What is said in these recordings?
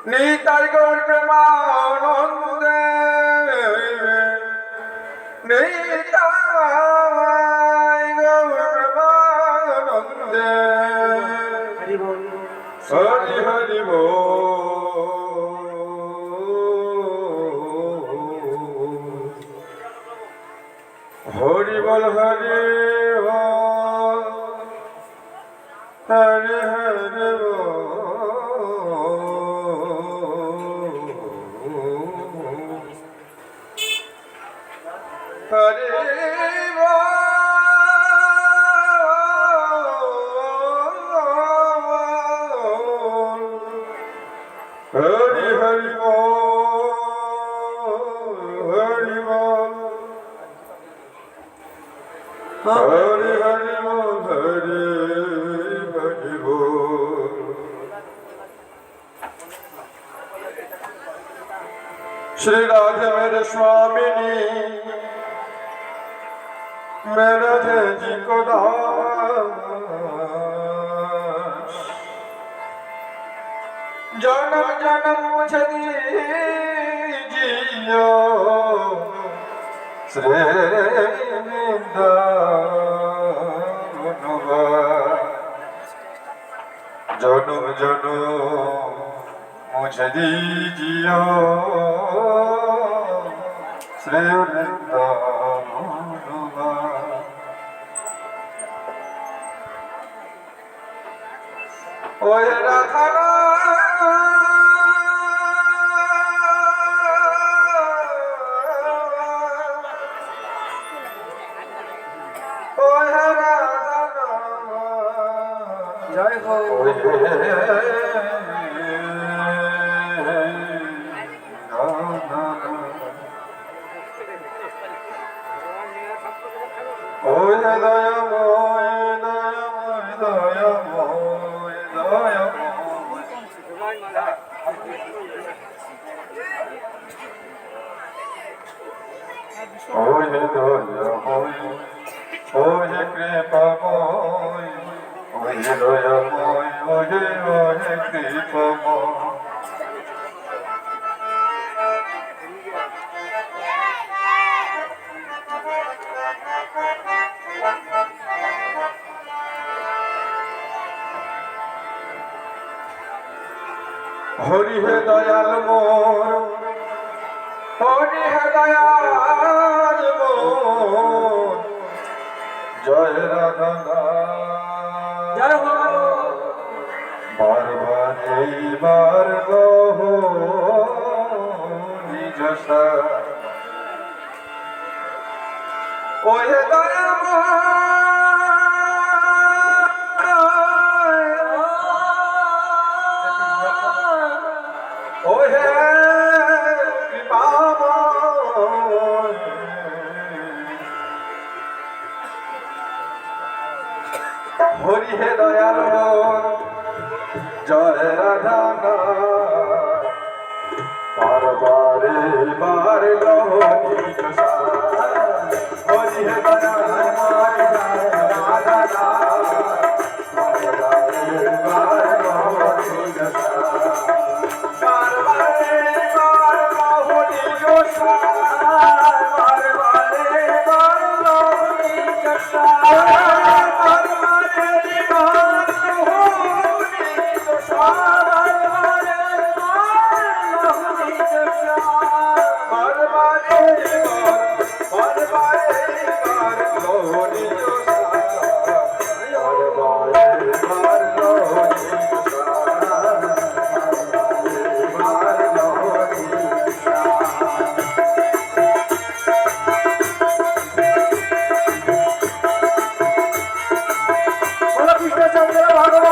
নিতাই গৌর প্রেমানন্দে নিতাই গৌর প্রেমানন্দে হরি হরি হরি বল হরি হরে হরে হরে হরি হরি হরি বল হরি হরি হরি হরি বল। श्री राधे मेरे स्वामिनी मेरे जी को दास जन्म जन्म मुझे दीजियो श्री जन्म जन्म मुझे दीजियो श्री ओए राधा ओए राधा जय हो ओए दयामय दयामय दयामय दयामय ओए दयामय ओए कृपामय ओए दयामय ओए ओए कृपामय हरि है दयाल मोर हरि है दयाल मोर जय राधा जय हो बार बार गहो निज सा ओहे दया ओहे कृपामय हरि हे दयाल जय राधा बार बारे बार लहो हरि हे दयाल राधा बार बारे बार लहो কৃপা করো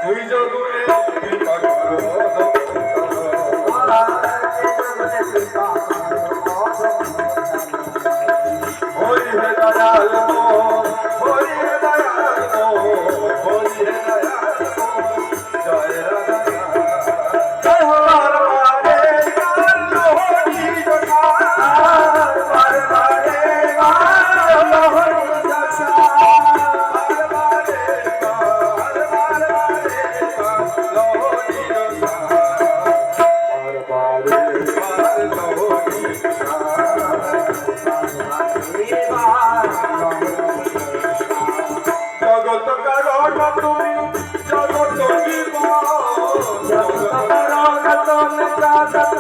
দুই জগুনে কৃপা করো হরি হে দয়াল হরি হে দয়াল হরি হে দয়াল জয় রাধা জয় হো বারে লোহরি জোছা বারে বারে লোহরি জোছা বারে বারে লোহরি জোছা বারে বারে লোহরি জগত কারণ তুমি জগত জীবন জগত কারণ তুমি জগত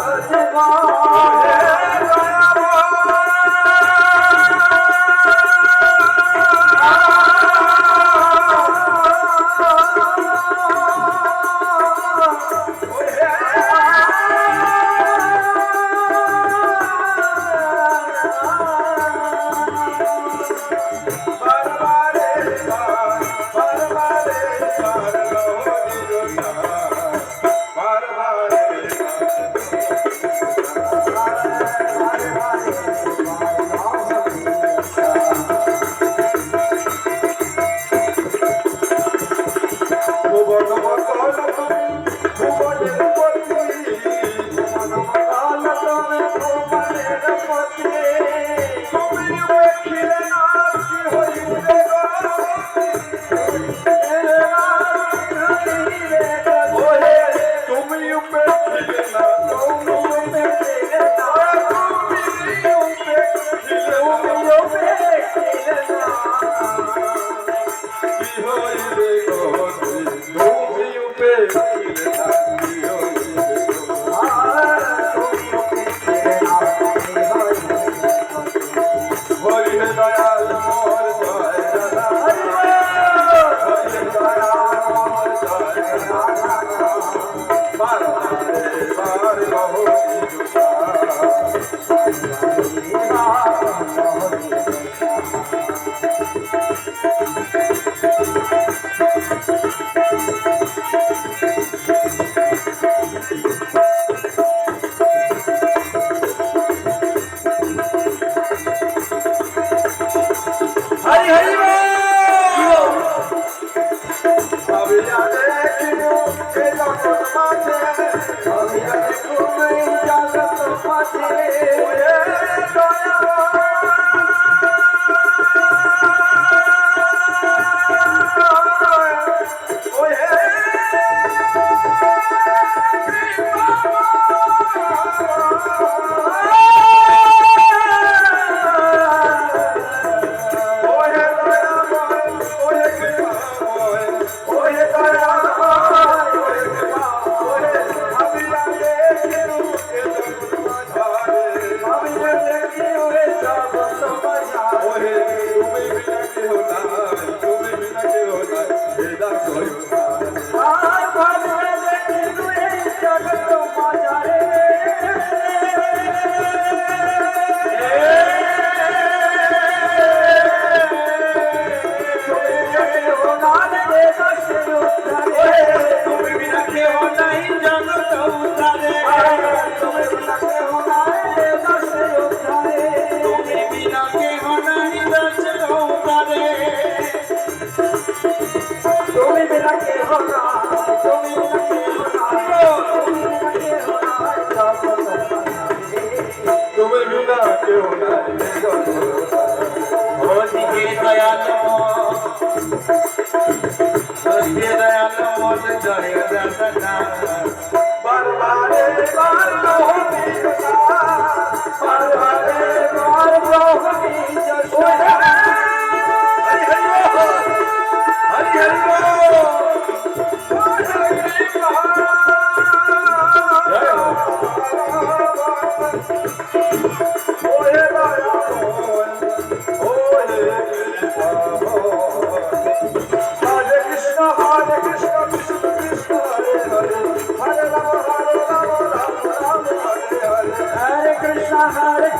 Hare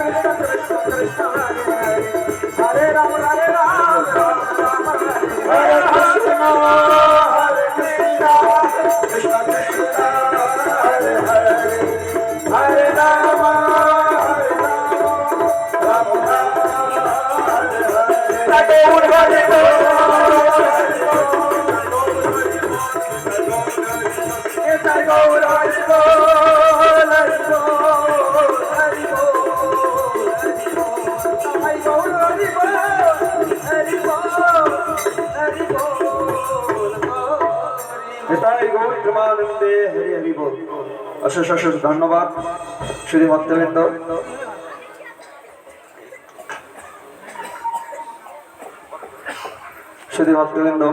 Krishna অশেষ অশেষ ধন্যবাদ শুধু ভক্তবৃন্দ। শুধু ভক্তবৃন্দ,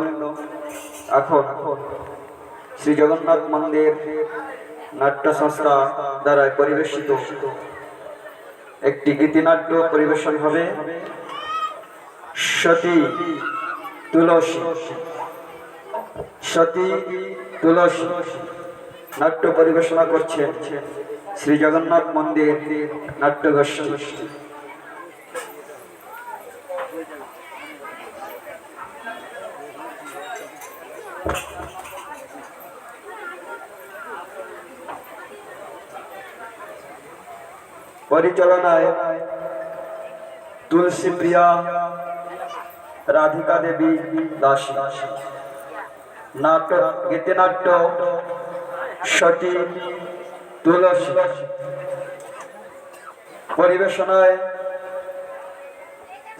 এখন শ্রী জগন্নাথ মন্দির নাট্য সংস্থা দ্বারা পরিবেশিত একটি গীতিনাট্য পরিবেশন হবে। সতী তুলসী, সতী তুলসী নাট্য পরিবেশনা করছেন শ্রী জগন্নাথ মন্দির নাট্যগোষ্ঠী। পরিচালনায় তুলসী প্রিয়া রাধিকা দেবী দাসী। নাটক গীতিনাট্য সতী তুলসী পরিবেশনায়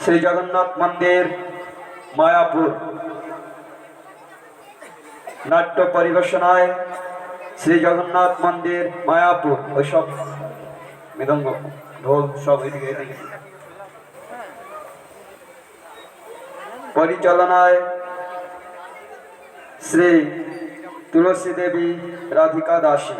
শ্রী জগন্নাথ মন্দির মায়াপুর। নাট্য পরিবেশনায় শ্রী জগন্নাথ মন্দির মায়াপুর। ওইসব মৃদঙ্গ ঢোল সব এদিকে এদিকে। পরিচালনায় শ্রী তুলসী দেবী রাধিকা দাসী।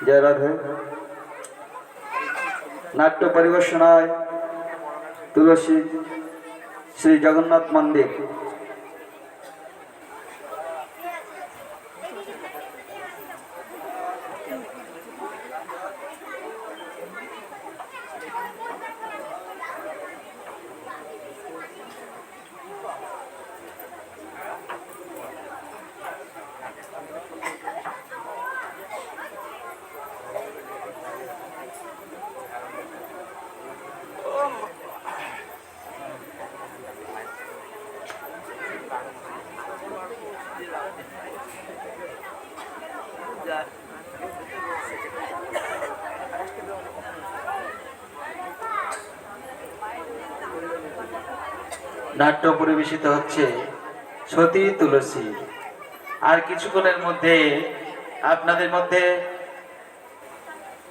জয় রাধে। নাট্য পরিবেশনায় তুলসী শ্রী জগন্নাথ মন্দির। নাট্য পরিবেশিত হচ্ছে সতী তুলসী। আর কিছুক্ষণের মধ্যে আপনাদের মধ্যে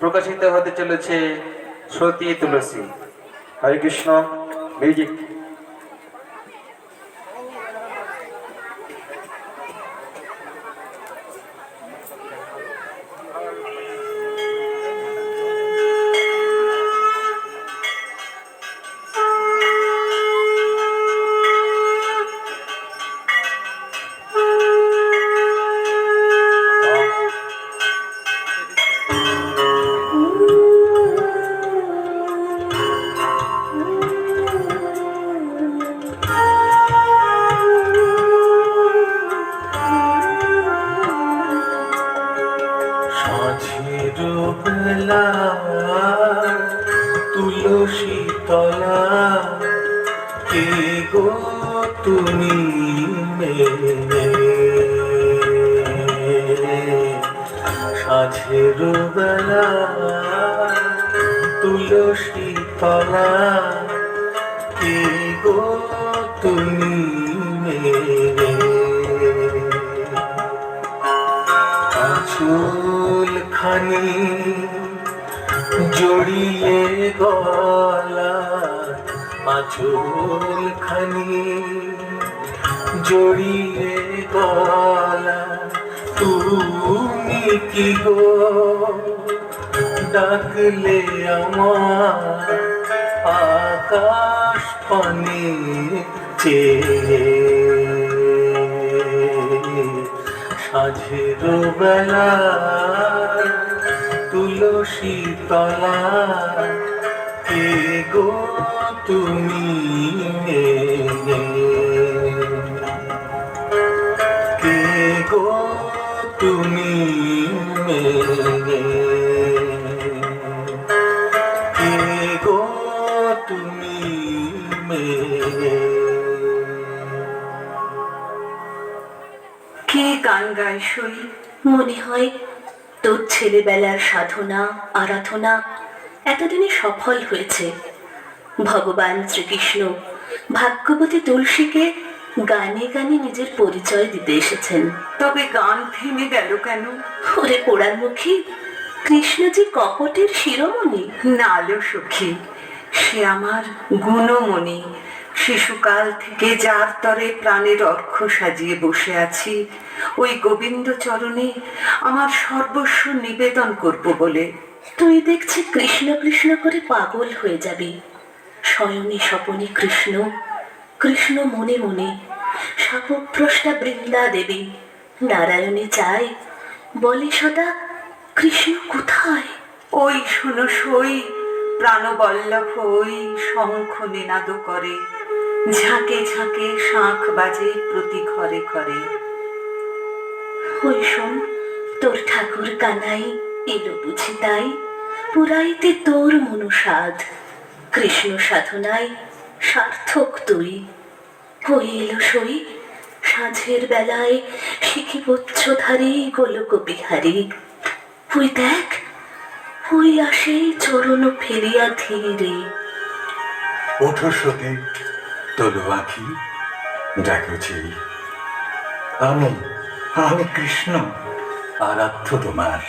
প্রকাশিত হতে চলেছে সতী তুলসী। হরে কৃষ্ণ। মিউজিক। তুলসী তলা কে গো তুমি সাঝের বেলা তুলসী তলা কে গো তুমি আঁচল খানি জড়িয়ে গলা, আঁচল খানি জড়িয়ে গলা, তুমি কি গো ডাকলে আমার আকাশ পানে চেয়ে সাঝের বেলা তুলসী তলা কে গো তুমি কে গো তুমি কে গো তুমি কে গান গায় সই মনে হয় তোর ছেলেবেলার সাধনা আরাধনা এতদিনে সফল হয়েছে। ভগবান শ্রীকৃষ্ণ ভাগ্যবতী তুলসীকে গানে গানে নিজের পরিচয় দিতে এসেছেন। তবে গান থেমে গেল কেন? ওরে পোড়ারমুখী, কৃষ্ণ যে কপটের শিরোমণি। নালো সখী, সে আমার গুণমণি। শিশুকাল থেকে যার তরে প্রাণের অর্ঘ্য সাজিয়ে বসে আছি, ওই গোবিন্দ চরণে আমার সর্বস্ব নিবেদন করব বলে। তুই দেখছি কৃষ্ণ কৃষ্ণ করে পাগল হয়ে যাবি। শয়নে স্বপনে কৃষ্ণ, কৃষ্ণ মনে মনে, শাপভ্রষ্টা বৃন্দা দেবী। নারায়ণী চাই, বলে সদা কৃষ্ণ কোথায়? ওই শোনো সই, প্রাণবল্লভ ওই শঙ্খ নিনাদ করে, ঝাঁকে ঝাঁকে শাঁখ বাজে প্রতি ঘরে ঘরে। ওই শোন, তোর ঠাকুর কানাই এলো বুঝি তাই, পুরাইতে তোর মনুষাদ। কৃষ্ণ সাধনায় সার্থক তুই। ওই এলো সই, সাঁঝের বেলায় শিখিবচ্ছধারী গোলক বিহারী। ওই দেখ, ওই আসে চরণ ফেলিয়া ধীরে। ওঠো সতী, তোলো আঁখি, দেখো চেয়ে। আমি কৃষ্ণ, আরাধ্য তোমার।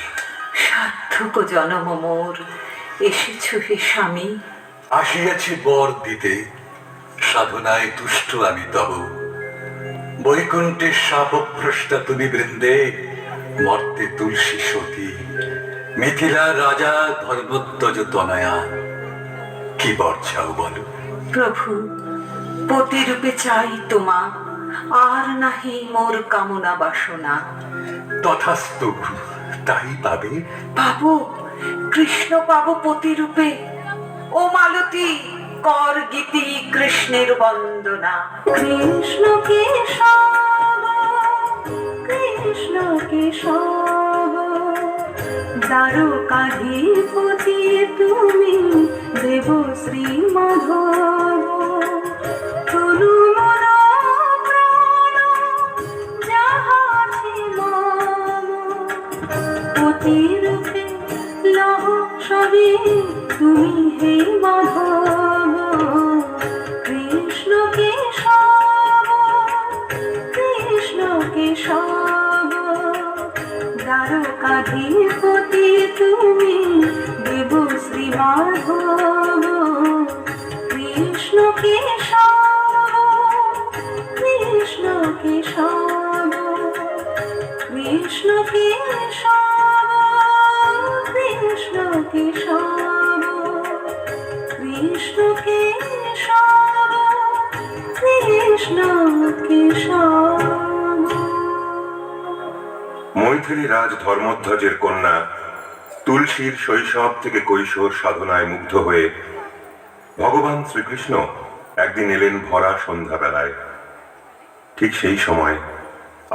সার্থক জনম মোর, এসেছ হে স্বামী। আসিয়াছি বর দিতে, সাধনায় তুষ্ট আমি তব। বৈকুণ্ঠের শাপভ্রষ্টা তুমি বৃন্দে, মর্তে তুলসী সতী। মিথিলা রাজা ধর্মধ্বজ তনয়া, কি বর চাও বলো? প্রভু, পতিরূপে চাই তোমা, আর নাহি মোর কামনা বাসনা। তথাস্তু, তাই পাবে। পাবো, কৃষ্ণ পাবো পতিরূপে। ও মালতী, কর গীতি কৃষ্ণের বন্দনা। কৃষ্ণ কেশব, কৃষ্ণ কেশব, দ্বারকাধীপতি তুমি, দেব শ্রী মাধব। তনু মন প্রাণ যাহা আছে মম, পতিরূপে লহ সবে তুমি হে মাধব। কৃষ্ণ কেশব, কৃষ্ণ কেশব, দ্বারকাধীপতি তুমি, দেব শ্রী মাধব। কৃষ্ণ কেশব, কৃষ্ণ কেশব, কৃষ্ণ কেশব, কৃষ্ণ কেশব, কৃষ্ণ কেশব, কৃষ্ণ কেশব। মৈথিলী রাজ ধর্মধ্বজের কন্যা তুলসীর শৈশব থেকে কৈশোর সাধনায় মুগ্ধ হয়ে ভগবান শ্রীকৃষ্ণ একদিন এলেন ভরা সন্ধ্যাবেলায়। ঠিক সেই সময়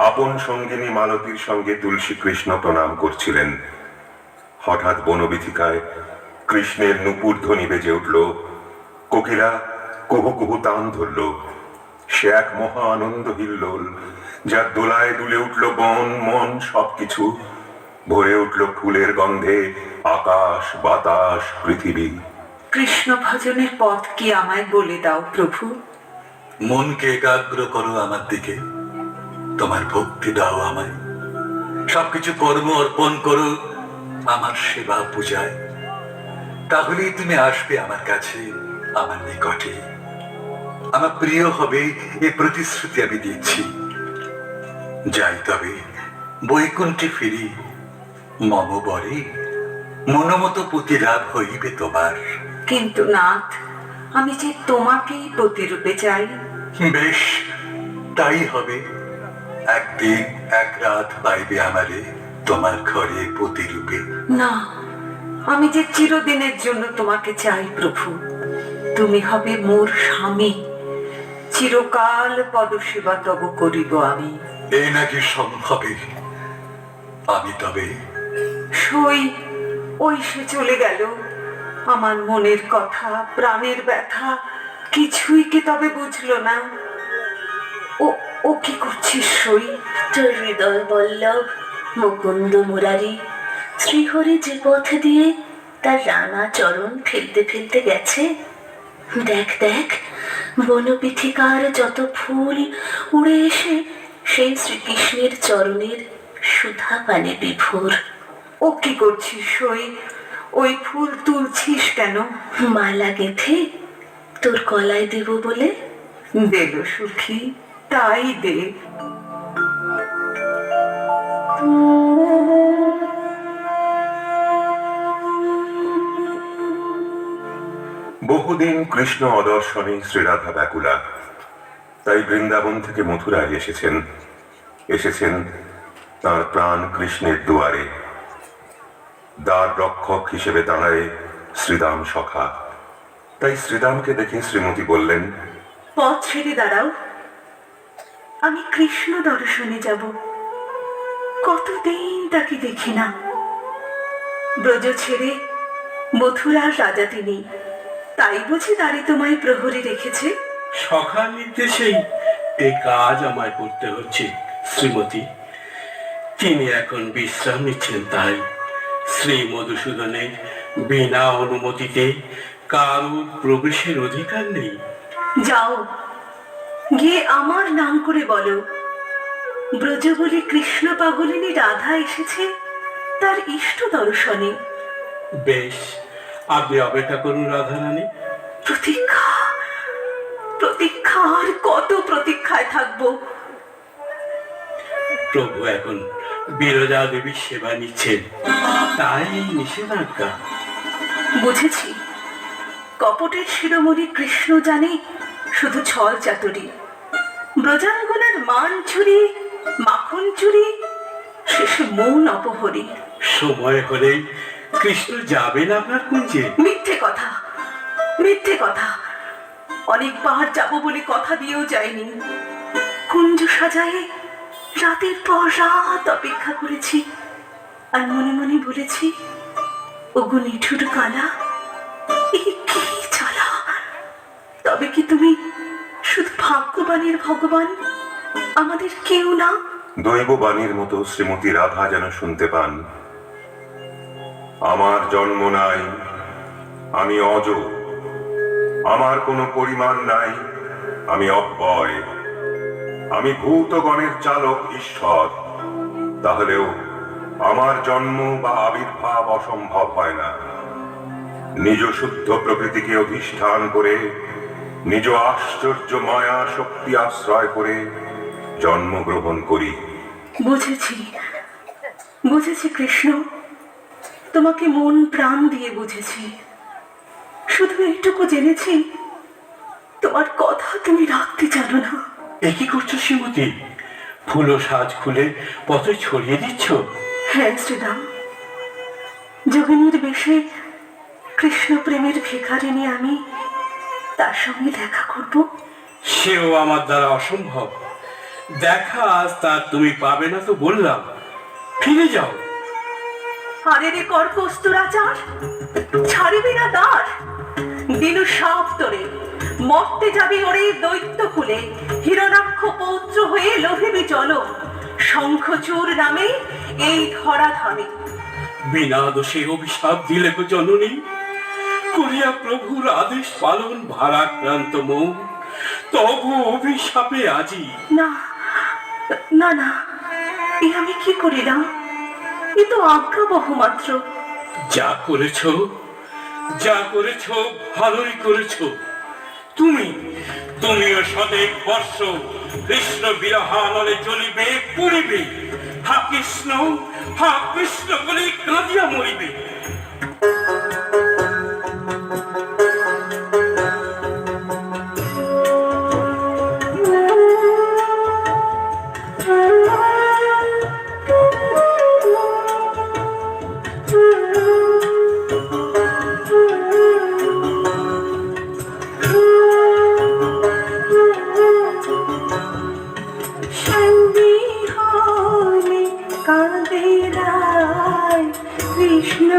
আপন সঙ্গিনী মালতীর সঙ্গে তুলসী কৃষ্ণ প্রণাম করছিলেন। হঠাৎ বনবিথিকায় কৃষ্ণের নূপুর ধ্বনি বেজে উঠল, কোকিলা কুহু কুহু তান ধরল। সে এক মহা আনন্দ হিল্লোল, যার দোলায় দুলে উঠল বন মন সবকিছু। ভরে উঠল ফুলের গন্ধে আকাশ বাতাস পৃথিবী। কৃষ্ণ ভজনের পথ কি আমায় বলে দাও প্রভু। মনকে একাগ্র করো আমার দিকে, তোমার ভক্তি দাও আমায়। সবকিছু কর্ম অর্পণ করো আমার সেবা পূজায়, তাহলেই তুমি আসবে আমার কাছে, আমার নিকটে। আমার প্রিয় হবে এ প্রতিশ্রুতি আমি দিচ্ছি। যাই তবে বৈকুণ্ঠে ফিরি, মম বরে মনোমতো পতি লাভ হইবে তোমার। কিন্তু নাথ, আমি যে তোমাকেই প্রতিরূপে চাই। বেশ, তাই হবে। একদিন এক রাত পাইবে আমারে তোমার ঘরে প্রতিরূপে। না, আমি যে চিরদিনের জন্য তোমাকে চাই প্রভু। তুমি হবে মোর স্বামী, চিরকাল পদসেবা তব করিব আমি। এই নাকি সম্ভবে? আমি তবে সই, ওই সে চলে গেল। আমার মনের কথা, প্রাণের ব্যথা কিছুই কি তবে বুঝলো না? ও ও কি করছিস সই? তোর হৃদয় বল্লভ মুকুন্দ মুরারি শ্রীহরি যে পথ দিয়ে তার রাঙা চরণ ফেলতে ফেলতে গেছে, দেখ দেখ, বনপীঠিকার যত ফুল উড়ে এসে সেই শ্রীকৃষ্ণের চরণের সুধা পানে বিভোর। ও কি করছিস ওই ফুল তুলছিস কেন? মালা গেঁথে তোর গলায় দেব বলে। দেব সুখী, তাই দে। বহুদিন কৃষ্ণ অদর্শনে শ্রীরাধা ব্যাকুলা, তাই বৃন্দাবন থেকে মথুরায় এসেছেন তাঁর প্রাণ কৃষ্ণের দুয়ারে। দ্বার রক্ষক হিসেবে দাঁড়ায় শ্রীদাম সখা। তাই শ্রীদামকে দেখে শ্রীমতী বললেন, পথ ছেড়ে দাঁড়াও, আমি কৃষ্ণ দর্শনে যাব। কতদিন তাকে দেখি না। ব্রজ ছেড়ে মথুরার রাজা তিনি, তাই বুঝি দাঁড়িয়ে তোমায় প্রহরী রেখেছে? সখার নির্দেশেই এই কাজ আমায় করতে হচ্ছে শ্রীমতী। তিনি এখন বিশ্রাম নিচ্ছেন, তাই শ্রী মধুসূদনের বিনা অনুমতিতে কারোর প্রবেশের অধিকার নেই। যাও, গিয়ে আমার নাম করে বলো, ব্রজ বলে কৃষ্ণ পাগলিনী রাধা এসেছে তার ইষ্ট দর্শনে। বেশ, আপনি অপেক্ষা করুন রাধারানী। প্রতীক্ষা প্রতীক্ষা, আর কত প্রতীক্ষায় থাকবো? প্রভু এখন বিরজা দেবীর সেবা নিচ্ছেন, তাই এই নিষেধাজ্ঞা। বুঝেছি, কপটের শিরোমণি কৃষ্ণ জানে শুধু ছল চাতুরি, ব্রজাঙ্গনার মান চুরি, মাখন চুরি, শেষে মৌন অপহরি। সময় হলেই কৃষ্ণ যাবেন আপনার কুঞ্জে। মিথ্যে কথা, মিথ্যে কথা। অনেকবার যাব বলে কথা দিয়েও যায়নি। কুঞ্জ সাজায়ে রাতের পর রাত অপেক্ষা করেছি, আর মনে মনে বলেছি, ওগো নিঠুর কালা, এ কি জ্বালা! তবে কি তুমি শুধু ভাগ্যবানের ভগবান, আমাদের কেউ না? দৈববাণীর মতো শ্রীমতী রাধা যেন শুনতে পান, আমার জন্ম নাই, আমি অজ, আমার কোনো পরিমাণ নাই, আমি অব্যয়, আমি ভূতগণের চালক ঈশ্বর। তাহলেও আমার জন্ম বা আবির্ভাব অসম্ভব হয় না। নিজ শুদ্ধ প্রকৃতিকে অধিষ্ঠান করে, নিজ আশ্চর্য মায়া শক্তি আশ্রয় করে জন্মগ্রহণ করি। বুঝেছি, বুঝেছি কৃষ্ণ, তোমাকে মন প্রাণ দিয়ে বুঝেছি। শুধু এইটুকু জেনেছি, তোমার কথা তুমি রাখতে জানো না। এ কি করছো শ্রীমতী? ফুলো সাজ খুলে পথে ছড়িয়ে দিচ্ছ? হ্যাঁ শ্রীরাম, যোগিনীর বেশে কৃষ্ণ প্রেমের ভিখারিণী আমি, তার সঙ্গে দেখা করব। সেও আমার দ্বারা অসম্ভব। দেখা আজ তার তুমি পাবে না তো বললাম, ফিরে যাও। আরে রে কর্কস্তরাচার, ছাড়িবি না দ্বার? দিনু সাপ তোরে, মরতে যাবি ওরে দৈত্য কুলে, হিরণাক্ষ পৌত্র হয়ে লোভিবি চলো, শঙ্খচূড় নামে এই ধরা ধামে। বিনা দোষে অভিশাপ দিলে গো জননী, করিয়া প্রভুর আদেশ পালন ভারাক্রান্ত মন, তবু অভিশাপে আজি। না না না, এ আমি কি করিলাম? এ তো আজ্ঞাবহ মাত্র। যা করেছ, যা করেছ ভালোই করেছ। তুমিও শতেক বর্ষ কৃষ্ণ বিরহানলে জ্বলিবে পুরিবে, হা কৃষ্ণ বলে কাঁদিয়া মরিবে। কৃষ্ণ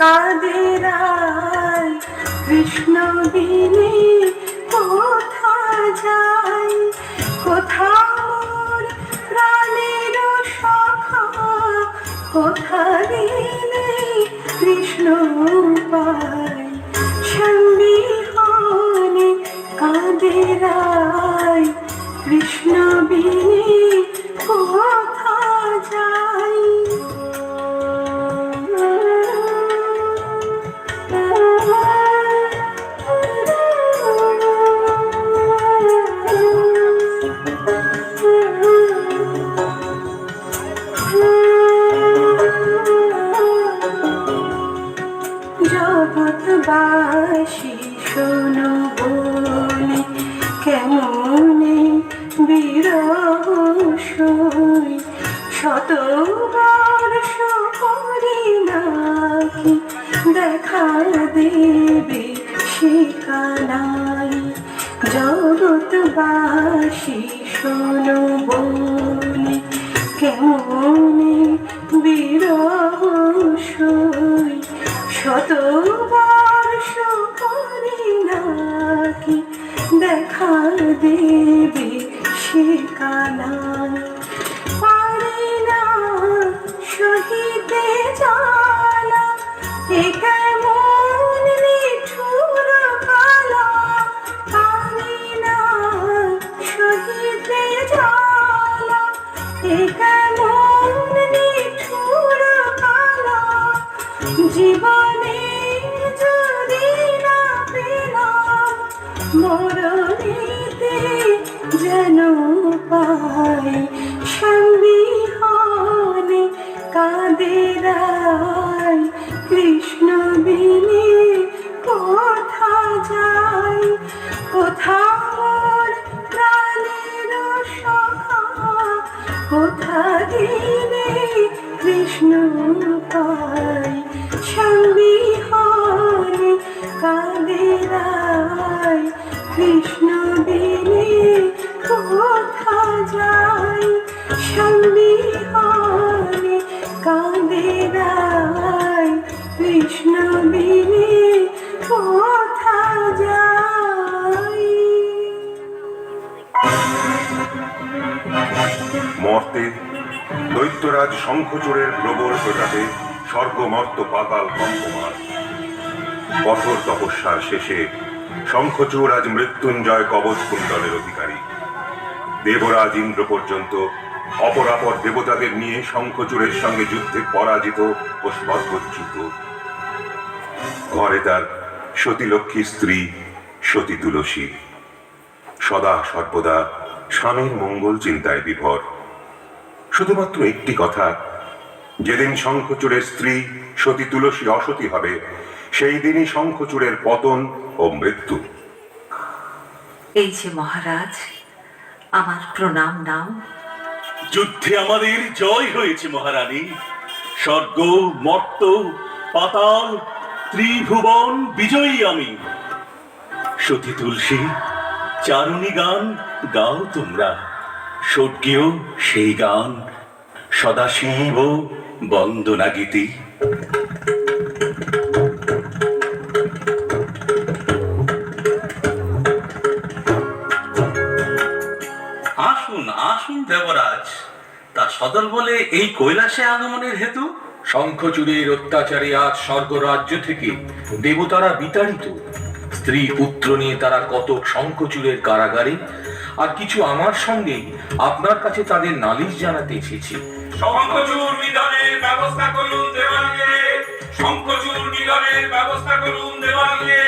কাদেরায় কৃষ্ণ বিনে কোথা যাই, কোথা মোর প্রাণের সখা, কোথা গেলে কৃষ্ণ পাই। সন্দিহানে কাদেরায় কৃষ্ণ বিনে কোথা যাই। জগৎবাসী শোনো বলে কেমনে বিরহ সই, শতবর্ষ পরে নাকি দেখা দেবে শিকানাই। জগৎবাসী শোনো বলে কেমনে বিরহ সই, শতবর্ষ পরে নাকি দেখা দেবে শিকানাই। পারি না সহিতে জ্বালা, এ কেমন নিঠুর কালা। পারি না সহিতে জ্বালা, এ কেমন নিঠুর কালা। জীবনে যদি না পেলাম মরণেতে যেন পাই। সন্দিহানে কাদেরায় কৃষ্ণ বিনে কোথা যাই, কোথা মোর প্রাণের সখা, কোথা গেলে কৃষ্ণ পাই। সন্দিহানে কাদেরায় কৃষ্ণ বিনে কোথা যাই। সন্দিহানে কাদেরায় কৃষ্ণ বিনে কোথা যাই। মর্তে দৈত্যরাজ শঙ্খচূড়ের প্রবল প্রতাপে স্বর্গমর্ত পাতাল কম্পমান। কঠোর তপস্যার শেষে শঙ্খচূড় আজ মৃত্যুঞ্জয় কবচ কুণ্ডলের অধিকারী। দেবরাজ ইন্দ্র পর্যন্ত অপরাপর দেবতাদের নিয়ে শঙ্খচূড়ের সঙ্গে যুদ্ধে পরাজিত ও স্বর্গচ্যুত। ঘরে তার সতীলক্ষ্মী স্ত্রী সতী তুলসী, সদা সর্বদা স্বামীর মঙ্গল চিন্তায় বিভোর। শুধুমাত্র একটি কথা, যেদিন শঙ্খচূড়ের স্ত্রী সতী তুলসী অসতী হবে, সেই দিনই শঙ্খচূড়ের পতন ও মৃত্যু। এই যে মহারাজ, আমার প্রণাম নাম। যুদ্ধে আমাদের জয় হয়েছে মহারানী। স্বর্গ, মর্ত, পাতাল, ত্রিভুবন বিজয়ী আমি। সতী তুলসী, চারুণী গান গাও তোমরা। স্বর্গীয় সেই গান সদাশিব বন্দনা গীতি। আসুন আসুন দেবরাজ, তা সদর বলে এই কৈলাসে আগমনের হেতু? শঙ্খচূড়ের অত্যাচারে আজ স্বর্গরাজ্য থেকে দেবতারা বিতাড়িত। স্ত্রী পুত্র নিয়ে তারা কত শঙ্খচূড়ের কারাগারে, আর কিছু আমার সঙ্গে আপনার কাছে তাদের নালিশ জানাতে এসেছি। শঙ্খচূড় নিধনের ব্যবস্থা করুন দেওয়ানকে, শঙ্খচূড় নিধনের ব্যবস্থা করুন দেওয়ানকে,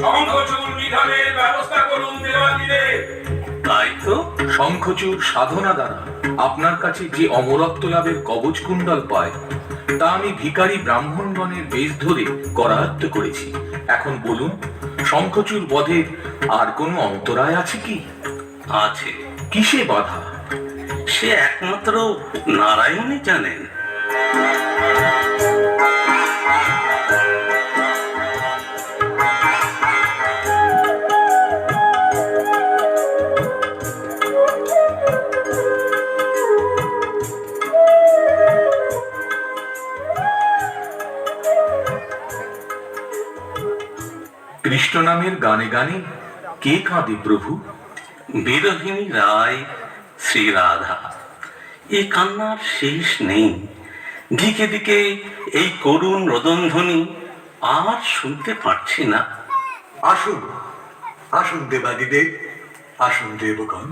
শঙ্খচূড় নিধনের ব্যবস্থা করুন দেওয়ানকে। তাই তো। শঙ্খচূড় সাধনা দ্বারা আপনার কাছে যে অমরত্ব লাভের কবচ কুণ্ডল পায়, তা আমি ভিখারি ব্রাহ্মণগণের বেশ ধরে করায়ত্ত করেছি। এখন বলুন, শঙ্খচূড় বধের আর কোনো অন্তরায় আছে কি? আছে। কিসে বাধা? সে একমাত্র নারায়ণই জানেন। কৃষ্ণ নামের গানে গানে কে কাঁদে প্রভু? বিরোহিণী রায় শ্রী রাধা। এই কান্নার শেষ নেই। দিকে দিকে এই করুণ রোদনধ্বনি আর শুনতে পারছি না। আসুন আসুন দেবাদিদেব, আসুন দেবগণ।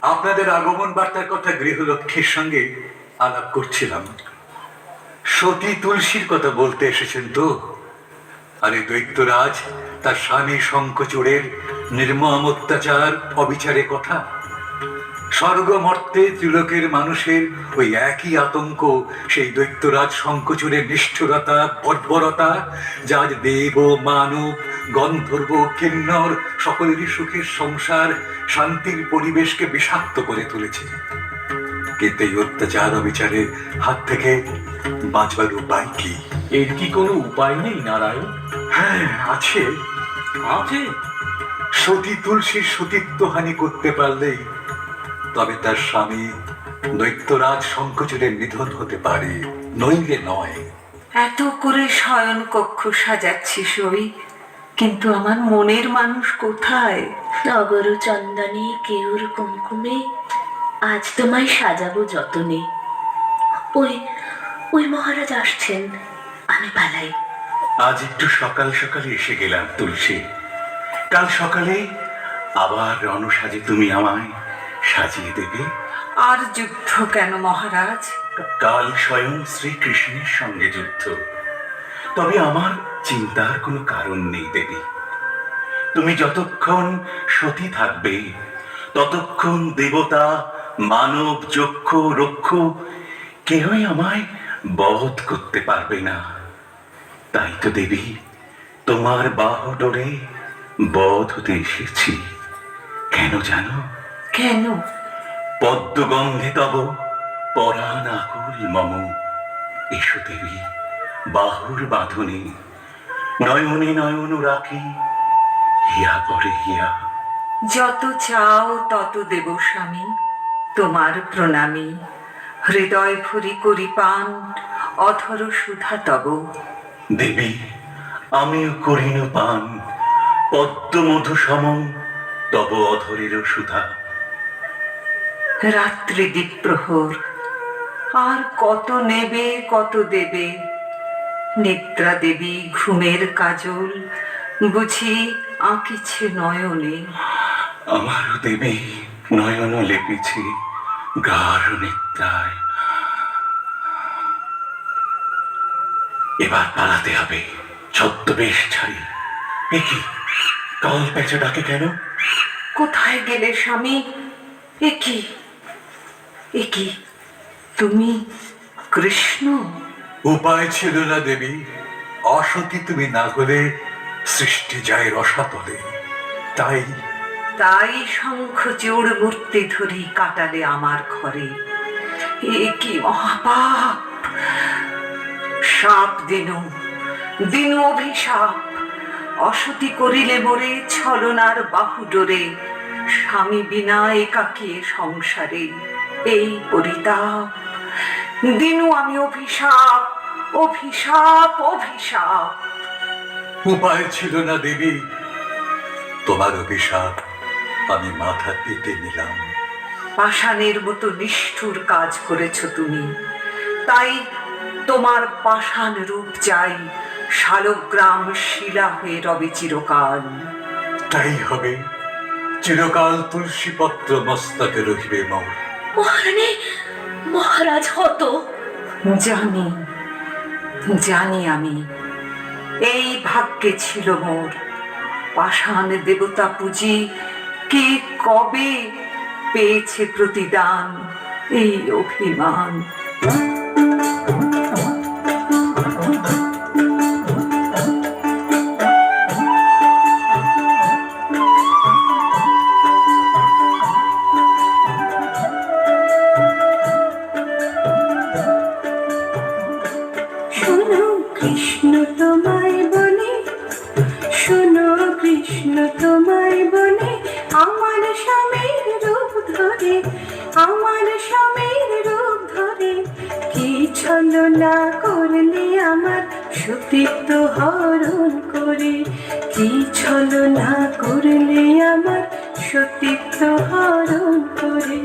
আপনাদের আগমন বার্তার কথা গৃহলক্ষ্মীর সঙ্গে আলাপ করছিলাম। সতী তুলসীর কথা বলতে এসেছেন তো? আরে দৈত্যরাজ তার স্বামী শঙ্খচূড়ের নির্মম অত্যাচার অবিচারে কথা। স্বর্গ মর্তে ত্রিলোকের মানুষের ওই একই আতঙ্ক সেই দৈত্যরাজ শঙ্খচূড়ের নিষ্ঠুরতা বর্বরতা, যা আজ দেব মানব গন্ধর্ব কিন্নর সকলেরই সুখের সংসার শান্তির পরিবেশকে বিষাক্ত করে তুলেছে। কিন্তু এই অত্যাচার অবিচারের হাত থেকে বাঁচবার উপায় কি? এর কি কোনো উপায় নেই নারায়ণ? হ্যাঁ আছে। আছে। সতী তুলসীর সতীত্ব হানি করতে পারলেই তবে তার স্বামী দৈত্যরাজ শঙ্খচূড়ের নিধন হতে পারে, নইলে নয়। এত করে শয়ন কক্ষ সাজাচ্ছি সই, কিন্তু আমার মনের মানুষ কোথায়? নগর চন্দনে কেউর কুমকুমে আজ তোমায় সাজাবো যতনে। ওই ওই মহারাজ আসছেন, আমি পালাই। আজ একটু সকাল সকালে এসে গেলাম তুলসী। কাল সকালে আবার রণসাজে তুমি আমায় সাজিয়ে দেবে। আর যুদ্ধ কেন মহারাজ? কাল স্বয়ং শ্রীকৃষ্ণের সঙ্গে যুদ্ধ। তবে আমার চিন্তার কোনো কারণ নেই দেবী। তুমি যতক্ষণ সতী থাকবে ততক্ষণ দেবতা মানব যক্ষ রক্ষ কেহই আমায় বধ করতে পারবে না। তাই তো দেবী তোমার বাহু ডোরে বধ হতে এসেছি। কেন জানো? কেন? পদ্মগন্ধে তব পরাণ আকুল মম। এসো দেবী বাহুর বাঁধনে, নয়নে নয়ন রাখি হিয়া পরে হিয়া। যত চাও তত দেব স্বামী, তোমার প্রণামী। হৃদয় ভরি করি পান, অধর সুধা তব। দেবী আমিও করিন পান, পদ্ম মধু সম তব অধরের সুধা। রাত্রি দ্বীপ্রহর, আর কত নেবে কত দেবে। নিদ্রা দেবী ঘুমের কাজল, বুঝি আঁকিছে নয়নে। আমারও দেবী নয়ন লেপেছে গাঢ় নিদ্রায়। এবার পালাতে হবে, ছদ্মবেশ ছাড়ি। একি কাল পেঁচা ডাকে কেন? কোথায় গেলে স্বামী? একি একি তুমি কৃষ্ণ? উপায় ছিল না দেবী। অসতী তুমি না হলে সৃষ্টি যায় রসাতলে। তাই তাই শঙ্খচূড় মূর্তি ধরি কাটালে আমার ঘরে। এ কি মহাপাপ! সাপ দিনু দিনু অভিশাপ। অসতী করিলে মোরে ছলনার বাহু ডোরে। স্বামী বিনা একাকী এ সংসারে এই পরিতাপ। দিনু আমি অভিশাপ, অভিশাপ, অভিশাপ। উপায় ছিল না দেবী। তোমার অভিশাপ আমি মাথা পেতে নিলাম। পাষাণের মতো নিষ্ঠুর কাজ করেছ তুমি, তাই তোমার পাষাণ রূপ চাই শালগ্রাম শিলা হয়ে রবে চিরকাল। তাই হবে, চিরকাল তুলসী পত্র মস্তকে রহিবে মোর। মহারানী, মহারাজ হত। জানি জানি আমি, এই ভাগ্যে ছিল মোর। পাষাণ দেবতা পুজি কে কবে পেয়েছে প্রতিদান এই অভিমান। শোনো কৃষ্ণ তোমায় বলে, শোনো কৃষ্ণ তোমায় বলে, আমার স্বামীর রূপ ধরে, আমার স্বামীর রূপ ধরে। কি ছলনা করলে আমার সতীত্ব হরণ করে, কি ছলনা করলে আমার সতীত্ব হরণ করে।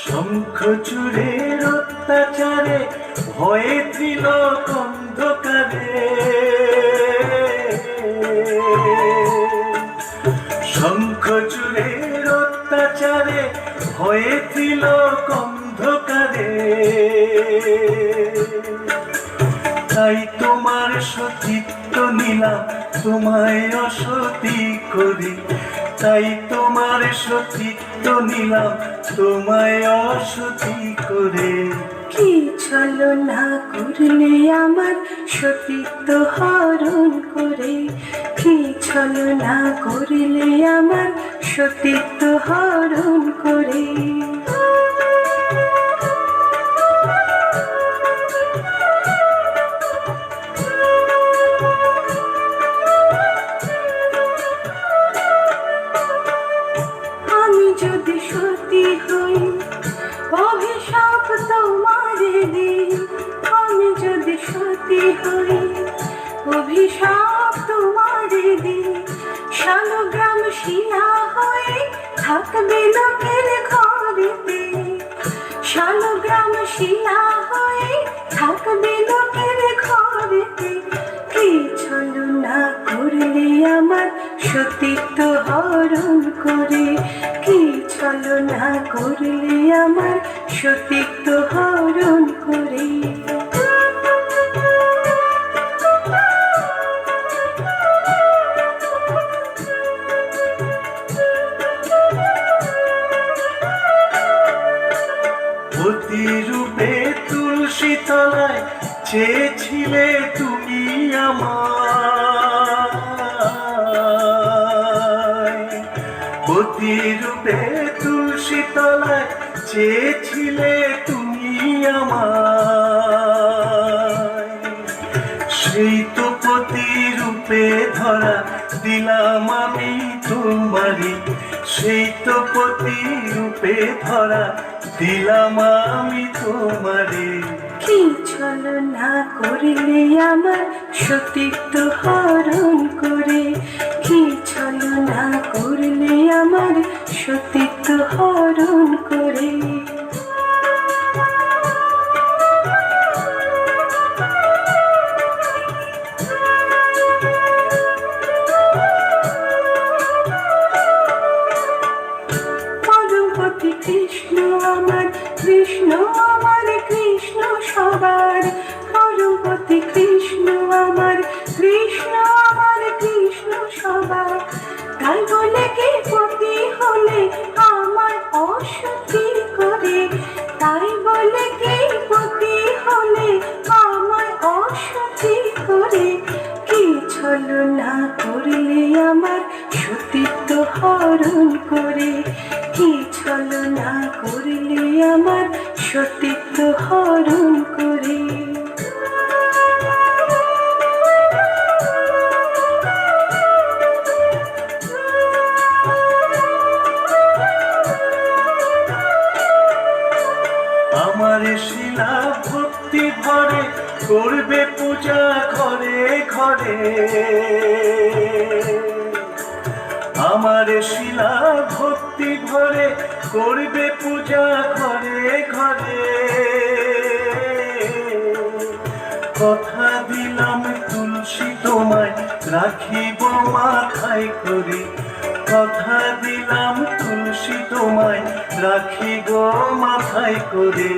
শঙ্খ চূড়ের অত্যাচারে ভয়ে ছিল অন্ধকারে, শঙ্খ চূড়ের অত্যাচারে ভয়ে ছিল অন্ধকারে। তাই তোমার সতীত্ব নিলাম তোমায় অসতী করি, তাই তোমার সতীত্ব নিলাম তোমায় অসতী করে। কি ছলনা করলে আমার সতীত্ব হরণ করে, কি ছলনা করলে আমার সতীত্ব হরণ করে। আমি যদি সতী হই অভিশাপ তোমারে দিই, আমি যদি সতী হই অভিশাপ তোমারে দিই। শালগ্রাম শিলা হয়ে থাকবে লোকের ঘরেতে, শালগ্রাম শিলা হয়ে থাকবে লোকের ঘরেতে। কি ছলনা করলে আমার সতীত্ব হরণ করে, কি ছলনা করলে আমার সতীত্ব হরণ করে। প্রতিরূপে তুলসী তলায় চেয়েছিলে তুমি আমায়, প্রতিরূপে তুলসী তলায় চেয়েছিলে তুমি আমায়। সেই তো প্রতিরূপে ধরা দিলাম আমি তোমারি, সেই তো প্রতিরূপে ধরা দিলাম আমি তোমারে। কি ছলনা করলে আমার সতীত্ব হরণ করে, কি ছলনা করলে আমার সতীত্ব হরণ করে। পরমপতি কৃষ্ণ আমার, কৃষ্ণ আমার, কৃষ্ণ সবার। পরমপতি কৃষ্ণ আমার, কৃষ্ণ আমার, কৃষ্ণ সবার। তাই বলে কি পতি হলে আমার অসতী করে, তাই বলে কি পতি হলে আমার অসতী করে। কি ছলনা করলে আমার সতীত্ব হরণ করে, কি ছলনা করলে আমার সতীত্ব হরণ করে। আমার শিলা ভক্তি ভরে করবে পূজা ঘরে ঘরে, আমার শিলা ভক্তি ভরে করবে পূজা ঘরে ঘরে। কথা দিলাম তুলসী তোমায় রাখিব মাথায় করে, কথা দিলাম তুলসী তোমায় রাখিব মাথায় করে।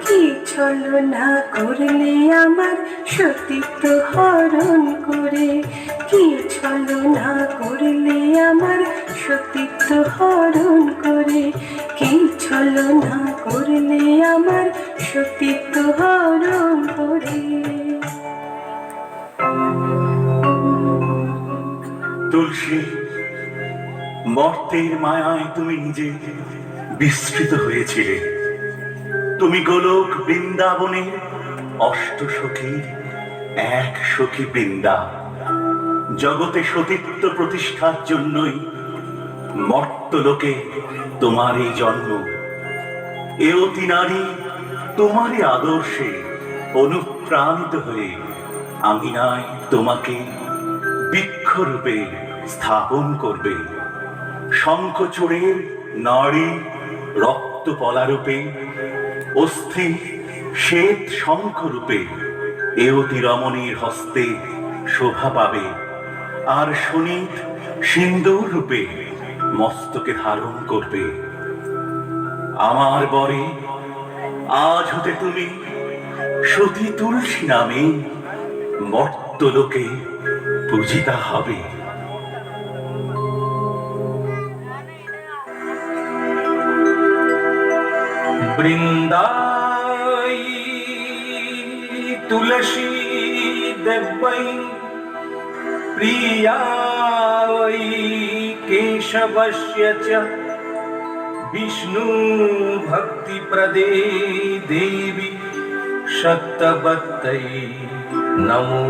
কি ছলনা করলে আমার সতীত্ব হরণ করে, কি ছলনা করলে আমার সতীত্ব হরণ করে, কি ছলনা করলে আমার সতীত্ব হরণ করে। তুলসী, মর্তের মায়ায় তুমি নিজে বিস্তৃত হয়েছিলে। তুমি গোলক বৃন্দাবনের অষ্ট সখীর এক সখী বৃন্দা। জগতে সতীত্ব প্রতিষ্ঠার জন্যই মর্তলোকে তোমার এই জন্ম। এ অতি নারী তোমারই আদর্শে অনুপ্রাণিত হয়ে আমি নাই তোমাকে বৃক্ষরূপে স্থাপন করবে। শঙ্খচূড়ের নারী রক্তপলারূপে, অস্থি শ্বেত শঙ্খরূপে এ অতি রমণীর হস্তে শোভা পাবে। আর শোণিত সিন্দুর রূপে মস্তকে ধারণ করবে। আমার বরে আজ হতে তুমি সতী তুলসী নামে মর্তলোকে পূজিতা হবে। বৃন্দাই তুলসী দেবৈ প্রিয়াই কেশবস্য চ বিষ্ণু ভক্তি প্রদে দেবী শক্তবত্তৈ নমো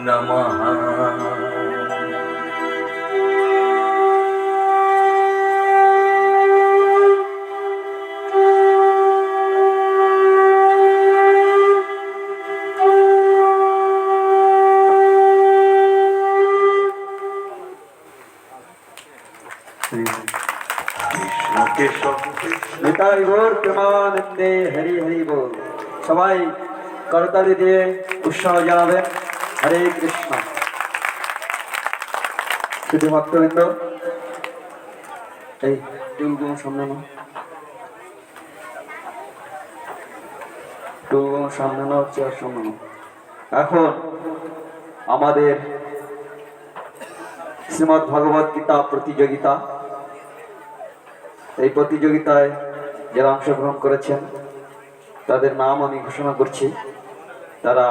নমঃ। নিতাই গৌর প্রেমানন্দে হরি হরি বল। সবাই করতালি দিয়ে উৎসাহ জানাবেন। হরে কৃষ্ণ। শুধু ভক্তবৃন্দ এই টুলগুলো সামনে নাও, টুলগুলো সামনে নাও, চেয়ার সামনে নাও। এখন আমাদের শ্রীমদ্ ভগবত গীতা প্রতিযোগিতা, এই প্রতিযোগিতায় যারা অংশগ্রহণ করেছেন তাদের নাম আমি ঘোষণা করছি। তারা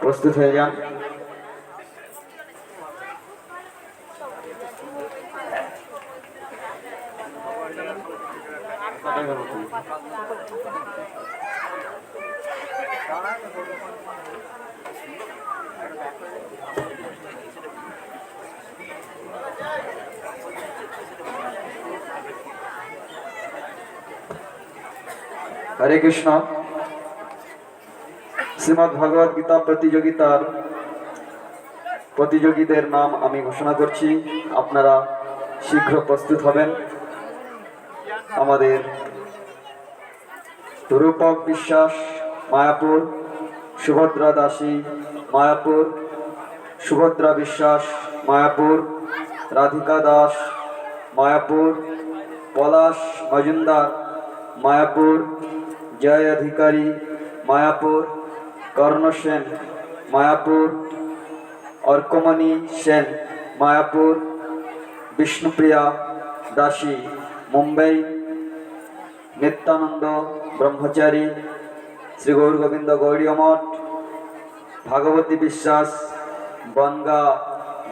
প্রস্তুত হয়ে যান। হরে কৃষ্ণ। শ্রীমদ্ ভগবত গীতা প্রতিযোগিতার প্রতিযোগীদের নাম আমি ঘোষণা করছি। আপনারা শীঘ্র প্রস্তুত হবেন। আমাদের রূপক বিশ্বাস মায়াপুর, সুভদ্রা দাসী মায়াপুর, সুভদ্রা বিশ্বাস মায়াপুর, রাধিকা দাস মায়াপুর, পলাশ মজুমদার মায়াপুর, জয় অধিকারী মায়াপুর, কর্ণ সেন মায়াপুর, অর্কমণি সেন মায়াপুর, বিষ্ণুপ্রিয়া দাসী মুম্বাই, নিত্যানন্দ ব্রহ্মচারী শ্রী গৌর গোবিন্দ গৌড়ীয় মঠ, ভাগবতী বিশ্বাস বনগা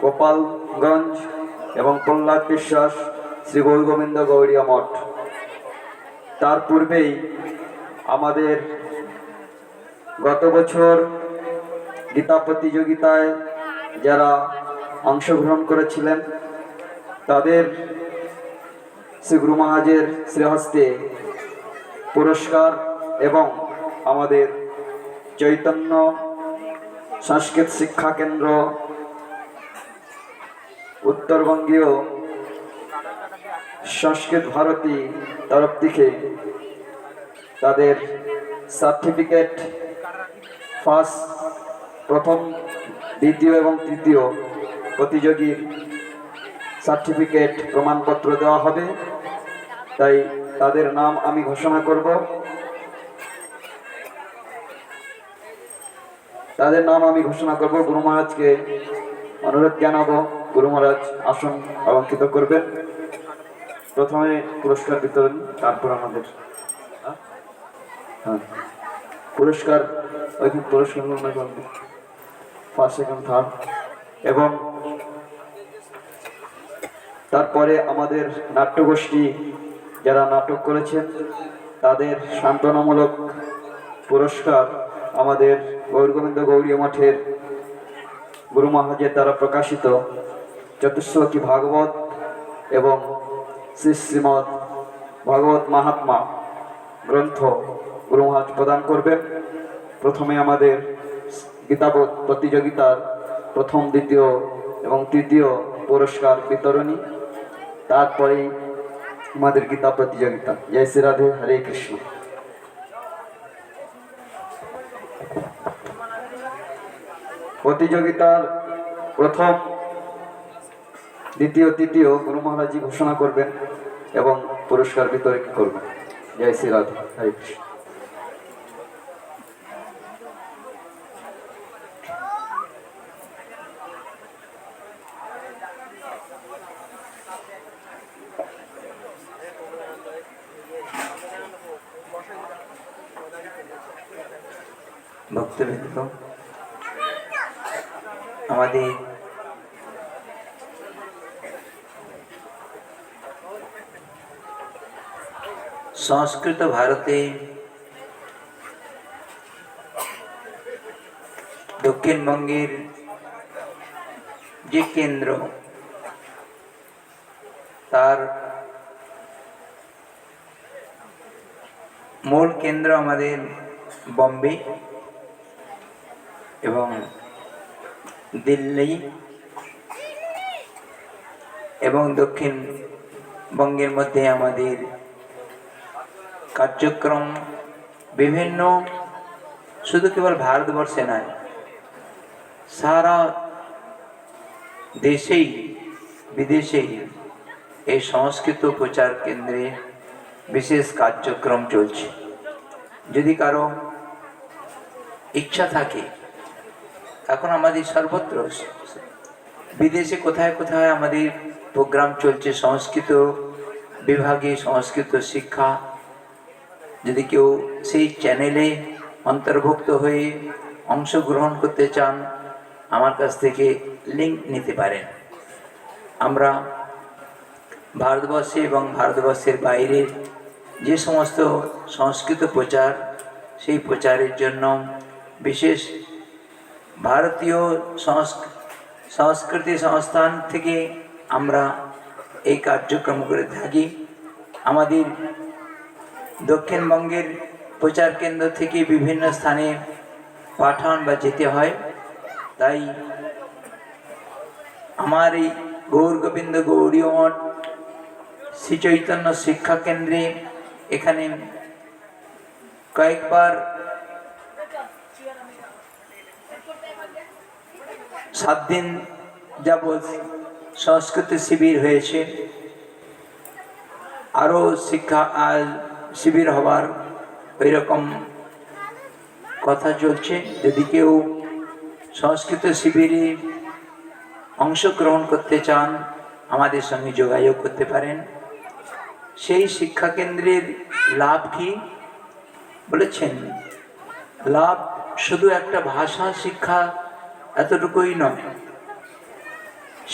গোপালগঞ্জ এবং প্রহ্লাদ বিশ্বাস শ্রী গৌর গোবিন্দ গৌড়ীয় মঠ। তার পূর্বেই আমাদের গত বছর গীতা প্রতিযোগিতায় যারা অংশগ্রহণ করেছিলেন তাদের শ্রী গুরু মহারাজের শ্রীহস্তে পুরস্কার এবং আমাদের চৈতন্য সংস্কৃত শিক্ষা কেন্দ্র উত্তরবঙ্গীয় সংস্কৃত ভারতী তরফ থেকে তাদের সার্টিফিকেট ফার্স্ট, প্রথম, দ্বিতীয় এবং তৃতীয় প্রতিযোগীর সার্টিফিকেট প্রমাণপত্র দেওয়া হবে। তাই তাদের নাম আমি ঘোষণা করব। গুরু মহারাজকে অনুরোধ জানাবো, গুরু মহারাজ আসন অলঙ্কিত করবেন। প্রথমে পুরস্কার বিতরণ, তারপর আমাদের পুরস্কার ফার্স্ট, সেকেন্ড, থার্ড এবং তারপরে আমাদের নাট্যগোষ্ঠী যারা নাটক করেছেন তাদের সান্ত্বনামূলক পুরস্কার আমাদের গৌর গোবিন্দ গৌড়ীয় মঠের গুরু মহারাজের দ্বারা প্রকাশিত চতুশ্লোকী ভাগবত এবং শ্রীমৎ ভাগবত মাহাত্মা গ্রন্থ গুরু মহারাজ প্রদান করবেন। প্রথমে আমাদের গীতাবোধ প্রতিযোগিতার প্রথম, দ্বিতীয় এবং তৃতীয় পুরস্কার বিতরণী, তারপরেই আমাদের গীতা প্রতিযোগিতা। জয় শ্রী রাধে, হরে কৃষ্ণ। প্রতিযোগিতার প্রথম, দ্বিতীয়, তৃতীয় গুরু মহারাজজি ঘোষণা করবেন এবং পুরস্কার বিতরণ করবেন। জয় শ্রী রাধে, হরে কৃষ্ণ। ভক্তবৃন্দ, আমাদের সংস্কৃত ভারতে দক্ষিণবঙ্গের যে কেন্দ্র, তার মূল কেন্দ্র আমাদের বম্বে এবং দিল্লি, এবং দক্ষিণবঙ্গের মধ্যে আমাদের কার্যক্রম বিভিন্ন, শুধু কেবল ভারতবর্ষে নয়, সারা দেশেই বিদেশেই এই সংস্কৃত প্রচার কেন্দ্রে বিশেষ কার্যক্রম চলছে। যদি কারো ইচ্ছা থাকে, এখন আমাদের সর্বত্র বিদেশে কোথায় কোথায় আমাদের প্রোগ্রাম চলছে সংস্কৃত বিভাগে, সংস্কৃত শিক্ষা। যদি কেউ সেই চ্যানেলে অন্তর্ভুক্ত হয়ে অংশগ্রহণ করতে চান, আমার কাছ থেকে লিঙ্ক নিতে পারেন। আমরা ভারতবর্ষে এবং ভারতবর্ষের বাইরের যে সমস্ত সংস্কৃত প্রচার, সেই প্রচারের জন্য বিশেষ ভারতীয় সংস্কৃতি সংস্থান থেকে আমরা এই কার্যক্রম করে থাকি। আমাদের দক্ষিণবঙ্গের প্রচার কেন্দ্র থেকে বিভিন্ন স্থানে পাঠান বা যেতে হয়। তাই আমার এই গৌর গোবিন্দ গৌড়ীয় মঠ শ্রী চৈতন্য শিক্ষা কেন্দ্রে এখানে কয়েকবার 7 দিন যাবৎ সংস্কৃত শিবির হয়েছে। আরও শিক্ষা শিবির হবার ওই রকম কথা চলছে। যদি কেউ সংস্কৃত শিবিরে অংশগ্রহণ করতে চান, আমাদের সঙ্গে যোগাযোগ করতে পারেন। সেই শিক্ষা কেন্দ্রের লাভ কি বলেছেন? লাভ শুধু একটা ভাষা শিক্ষা এতটুকুই নয়,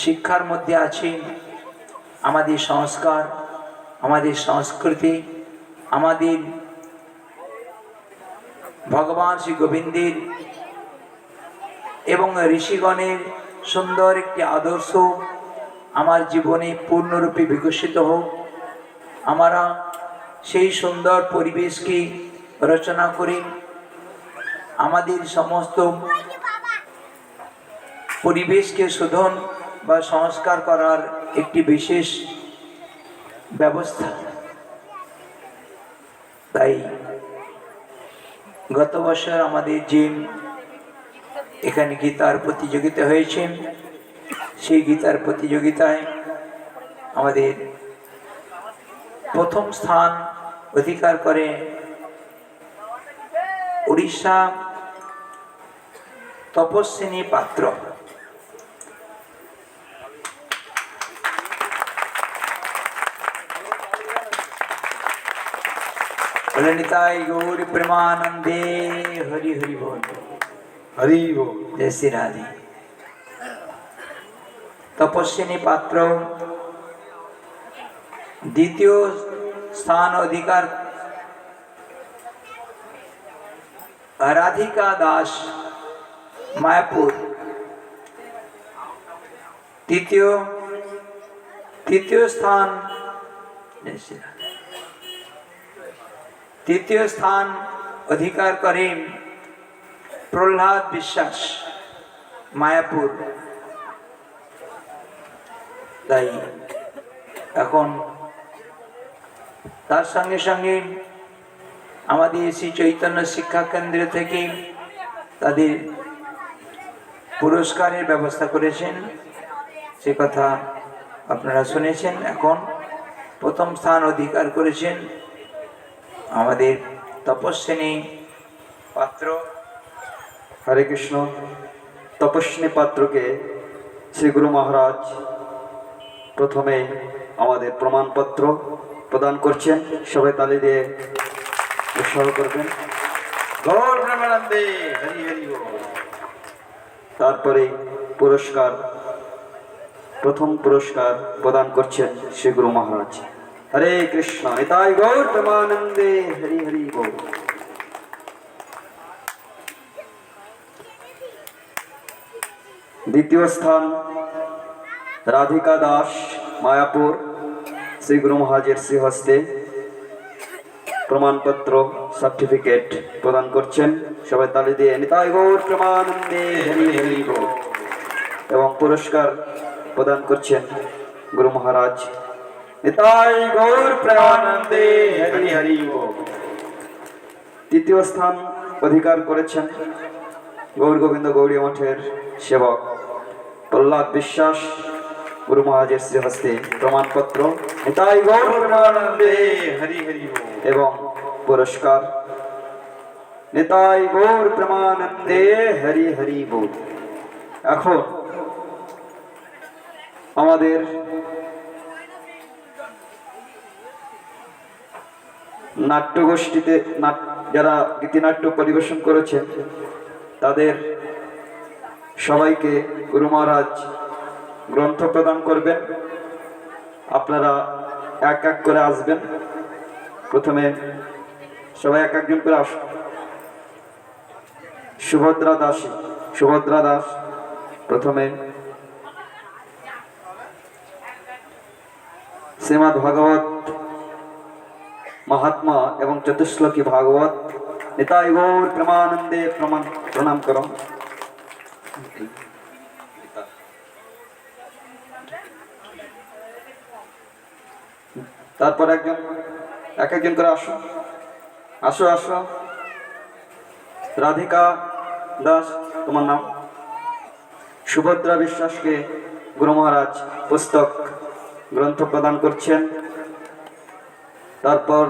শিক্ষার মধ্যে আছে আমাদের সংস্কার, আমাদের সংস্কৃতি, আমাদের ভগবান শ্রী গোবিন্দের এবং ঋষিগণের সুন্দর একটি আদর্শ আমার জীবনে পূর্ণরূপে বিকশিত হোক। আমরা সেই সুন্দর পরিবেশকে রচনা করি, আমাদের সমস্ত পরিবেশকে শোধন বা সংস্কার করার একটি বিশেষ ব্যবস্থা। তাই গত বছর আমাদের যে এখানে গীতার প্রতিযোগিতা হয়েছে, সেই গীতার প্রতিযোগিতায় আমাদের প্রথম স্থান অধিকার করে উড়িষ্যা তপস্বিনী পাত্র। निताई गौर प्रेमानंदे हरि हरि बोल, हरि बोल, जय श्री राधे। तपस्विनी पात्र द्वितीय स्थान अधिकार राधिका दास मायापुर তৃতীয় স্থান অধিকার করেন প্রহ্লাদ বিশ্বাস, মায়াপুর। তাই এখন তার সঙ্গে সঙ্গে আমাদের শ্রী চৈতন্য শিক্ষা কেন্দ্র থেকে তাদের পুরস্কারের ব্যবস্থা করেছেন, সে কথা আপনারা শুনেছেন। এখন প্রথম স্থান অধিকার করেছেন আমাদের তপস্বিনী পাত্র। হরে কৃষ্ণ। তপস্বিনী পাত্রকে শ্রী গুরু মহারাজ প্রথমে আমাদের প্রমাণপত্র প্রদান করছেন। সবাই তালি দিয়ে উৎসাহ করবেন। গৌর প্রেমানন্দে হরি হরি বল। তারপরে পুরস্কার, প্রথম পুরস্কার প্রদান করছেন শ্রী গুরু মহারাজ। হরে কৃষ্ণ। নিতাই গৌর প্রেমানন্দে হরি হরি বল। দ্বিতীয় স্থান রাধিকা দাস, মায়াপুর, শ্রী গুরু মহারাজের শ্রীহস্তে প্রমাণপত্র সার্টিফিকেট প্রদান করছেন। সবাই তালি দিয়ে নিতাই গৌর প্রেমানন্দে হরি হরি বল। এবং পুরস্কার প্রদান করছেন গুরু মহারাজ। নিতাই গৌর প্রেমানন্দে হরি হরি বল। তৃতীয় স্থান অধিকার করেছেন গৌর গোবিন্দ গৌরী মঠের সেবক প্রহ্লাদ বিশ্বাস, গুরু মহারাজের শ্রীহস্তে প্রমাণপত্র। নিতাই গৌর প্রেমানন্দে হরি হরি বল। এবং পুরস্কার। নিতাই গৌর প্রেমানন্দে হরি হরি বল। এখন আমাদের নাট্যগোষ্ঠীতে যারা গীতিনাট্য পরিবেশন করেছেন তাদের সবাইকে গুরু মহারাজ গ্রন্থ প্রদান করবেন। আপনারা এক এক করে আসবেন। প্রথমে সবাই এক একজন করে আসুন। সুভদ্রা দাস প্রথমে। শ্রীমদ্ ভাগবত মহাত্মা এবং চতুশ্লোকী ভাগবত। নিতাই গৌর প্রেমানন্দে প্রণাম করো। তারপর এক একজন করে আসো। রাধিকা দাস, তোমার নাম। সুভদ্রা বিশ্বাসকে গুরু মহারাজ পুস্তক গ্রন্থ প্রদান করছেন। তারপর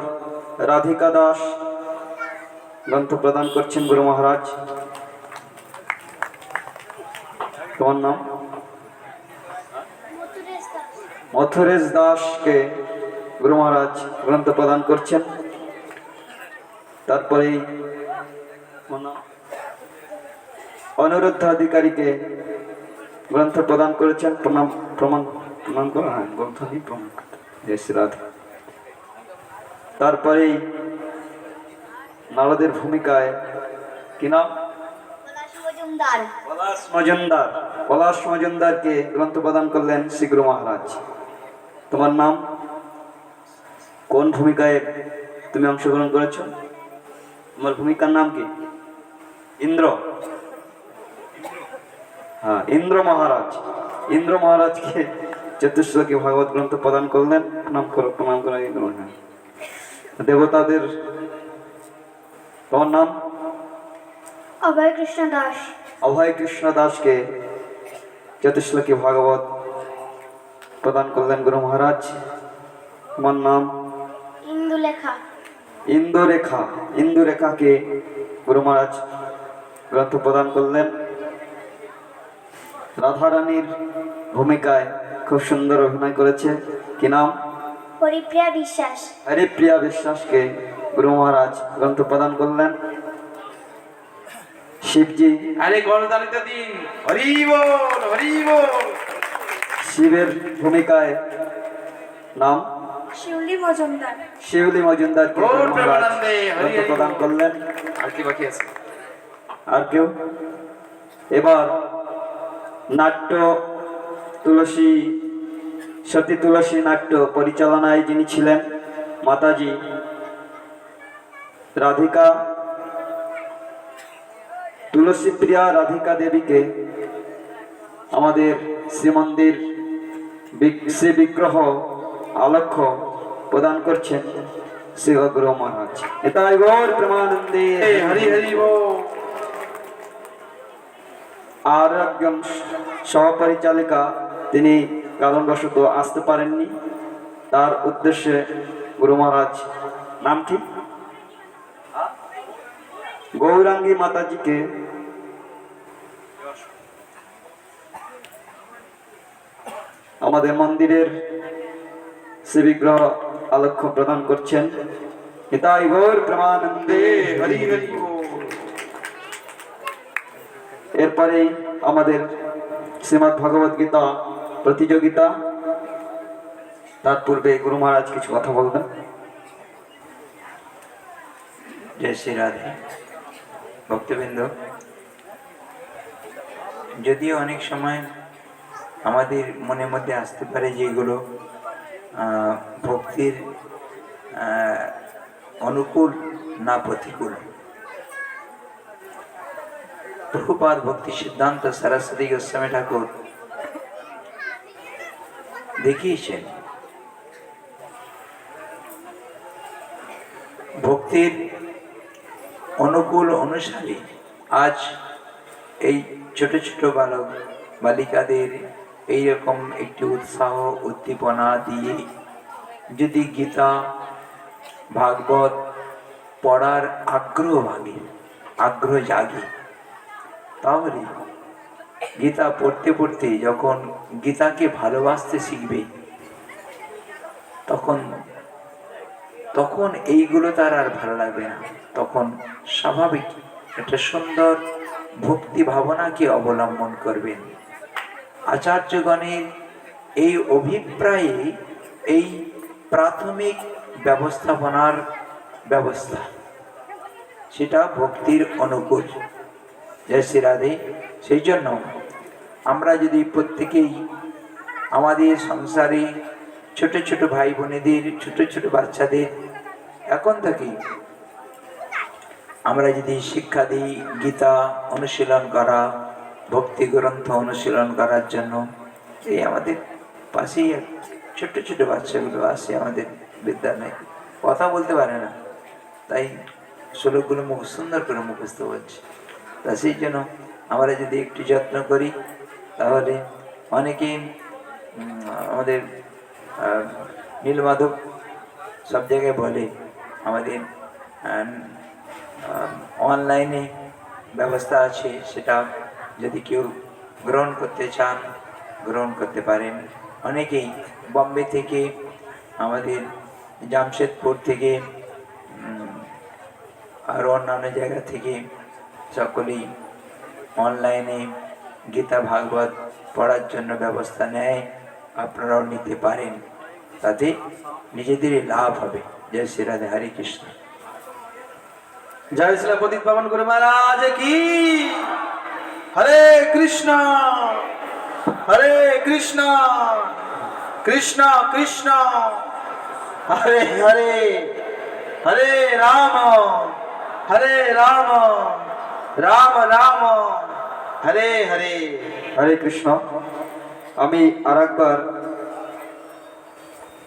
রাধিকা দাস গ্রন্থ প্রদান করছেন গুরু মহারাজ। তোমার নাম? মথুরেশ দাসকে গুরু মহারাজ গ্রন্থ প্রদান করছেন। তারপরে অনুরুদ্ধাধিকারীকে গ্রন্থ প্রদান করেছেন। প্রমাণ করো। হ্যাঁ, গ্রন্থ নেই, প্রমাণ করতে। তারপরে নারদের ভূমিকায় কি নাম? পলাশ মজুমদারকে গ্রন্থ প্রদান করলেন শ্রী গুরু মহারাজ। তোমার নাম? কোন ভূমিকায় তুমি অংশগ্রহণ করেছো? তোমার ভূমিকার নাম কি? ইন্দ্র। হ্যাঁ, ইন্দ্র মহারাজকে চতুশ্লোকী ভাগবত গ্রন্থ প্রদান করলেন। প্রণাম করা। দেবতাদের তোমার নাম? অভয় কৃষ্ণ দাসকে চতুশ্লোকী ভাগবত প্রদান করলেন গুরু মহারাজ। তোমার নাম? ইন্দুরেখাকে গুরু মহারাজ গ্রন্থ প্রদান করলেন। রাধারানীর ভূমিকায় খুব সুন্দর অভিনয় করেছে। কি নাম? হরিপ্রিয়া বিশ্বাসকে গুরু মহারাজ গ্রন্থ প্রদান করলেন। শিবজি, শিবের ভূমিকায় নাম? শিউলি মজুমদারকে গুরু মহারাজ গ্রন্থ প্রদান করলেন। আর কি বাকি আছে? আর কেউ? এবার নাট্য সতী তুলসী নাট্য পরিচালনায় যিনি ছিলেন মাতাজি রাধিকা তুলসী প্রিয়া রাধিকা দেবীকে আমাদের শ্রীমন্দির শ্রী বিগ্রহ আলক্ষ্য প্রদান করছেন শ্রী গুরু মহারাজ। এটাই গৌর প্রেমানন্দে হরি হরি বল। আর একজন সহপরিচালিকা তিনি কারণবশত আসতে পারেননি, তার উদ্দেশ্যে গুরু মহারাজ নাম কি গৌরাঙ্গী মাতাজিকে আমাদের মন্দিরের শ্রী বিগ্রহ আলক্ষ্য প্রদান করছেন। এটাই গৌর প্রেমানন্দে হরি হরি বল। এরপরেই আমাদের শ্রীমদ্ ভগবদ গীতা প্রতিযোগিতা, তার পূর্বে গুরু মহারাজ কিছু কথা বলবেন। জয় শ্রী রাধে। ভক্তবৃন্দ, যদিও অনেক সময় আমাদের মনের মধ্যে আসতে পারে যেগুলো ভক্তির অনুকূল না প্রতিকূল, প্রভুপাদ ভক্তি সিদ্ধান্ত সরস্বতী গোস্বামী ঠাকুর দেখিয়েছেন ভক্তির অনুকূল অনুসারে আজ এই ছোট ছোট বালক বালিকাদের এইরকম একটি উৎসাহ উদ্দীপনা দিয়ে যদি গীতা ভাগবত পড়ার আগ্রহ জাগে, তাহলে গীতা পড়তে পড়তে যখন গীতাকে ভালোবাসতে শিখবে তখন এইগুলো তার আর ভালো লাগবে না। তখন স্বাভাবিক একটা সুন্দর ভক্তি ভাবনাকে অবলম্বন করবেন। আচার্যগণের এই অভিপ্রায়ে এই প্রাথমিক ব্যবস্থাপনার ব্যবস্থা, সেটা ভক্তির অনুকূল। জয় শ্রী রাধে। সেই জন্য আমরা যদি প্রত্যেকেই আমাদের সংসারে ছোট ছোট ভাই বোনেদের, ছোট ছোট বাচ্চাদের এখন থেকেই আমরা যদি শিক্ষা দিই গীতা অনুশীলন করা, ভক্তি গ্রন্থ অনুশীলন করার জন্য, এই আমাদের পাশেই ছোট ছোট বাচ্চাগুলো আসে আমাদের বিদ্যালয়ে, কথা বলতে পারে না, তাই শ্লোকগুলো সুন্দর করে মুখস্থ হচ্ছে। তা সেই জন্য আমরা যদি একটু যত্ন করি তাহলে অনেকেই আমাদের নীলমাধব সব জায়গায় বলে আমাদের অনলাইনে ব্যবস্থা আছে, সেটা যদি কেউ গ্রহণ করতে চান গ্রহণ করতে পারেন। অনেকেই বম্বে থেকে, আমাদের জামশেদপুর থেকে, আর অন্যান্য জায়গা থেকে সকলেই অনলাইনে গীতা ভাগবত পড়ার জন্য ব্যবস্থা নেয়, আপনারাও নিতে পারেন, তাতে নিজেদেরই লাভ হবে। জয় শ্রী রাধে। হরে কৃষ্ণ। জয় শ্রী প্রদীপ পাবন গুরু মহারাজ কি। হরে কৃষ্ণ হরে কৃষ্ণ কৃষ্ণ কৃষ্ণ হরে হরে, হরে রাম হরে রাম রাম রাম হরে হরে। হরে কৃষ্ণ। আমি আর একবার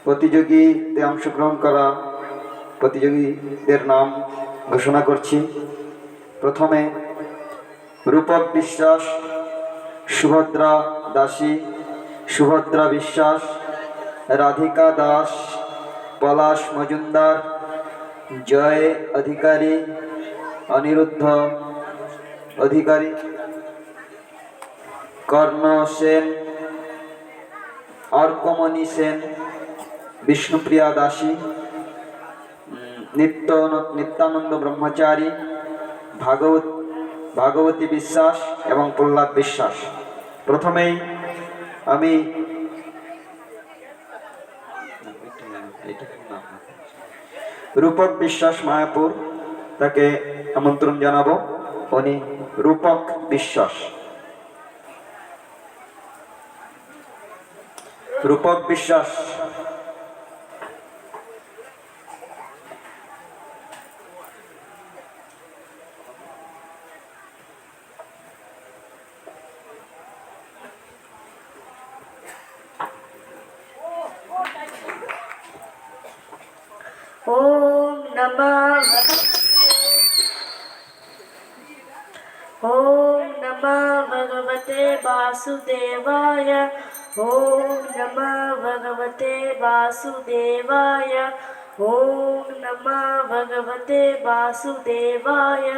প্রতিযোগীতে অংশগ্রহণ করা প্রতিযোগীদের নাম ঘোষণা করছি। প্রথমে রূপক বিশ্বাস, সুভদ্রা দাসী, সুভদ্রা বিশ্বাস, রাধিকা দাস, পলাশ মজুমদার, জয় অধিকারী, অনিরুদ্ধ অধিকারী, কর্ণ সেন, অর্কমণি সেন, বিষ্ণুপ্রিয়া দাসী, নিত্যানন্দ ব্রহ্মচারী, ভাগবতী বিশ্বাস এবং প্রহ্লাদ বিশ্বাস। প্রথমেই আমি রূপক বিশ্বাস মায়াপুর, তাকে আমন্ত্রণ জানাবো। উনি রূপক বিশ্বাস। রূপক বিশ্বাস, ओम नमः भगवते वासुदेवाय। ओम नमः भगवते वासुदेवाय। ओम नमः भगवते वासुदेवाय।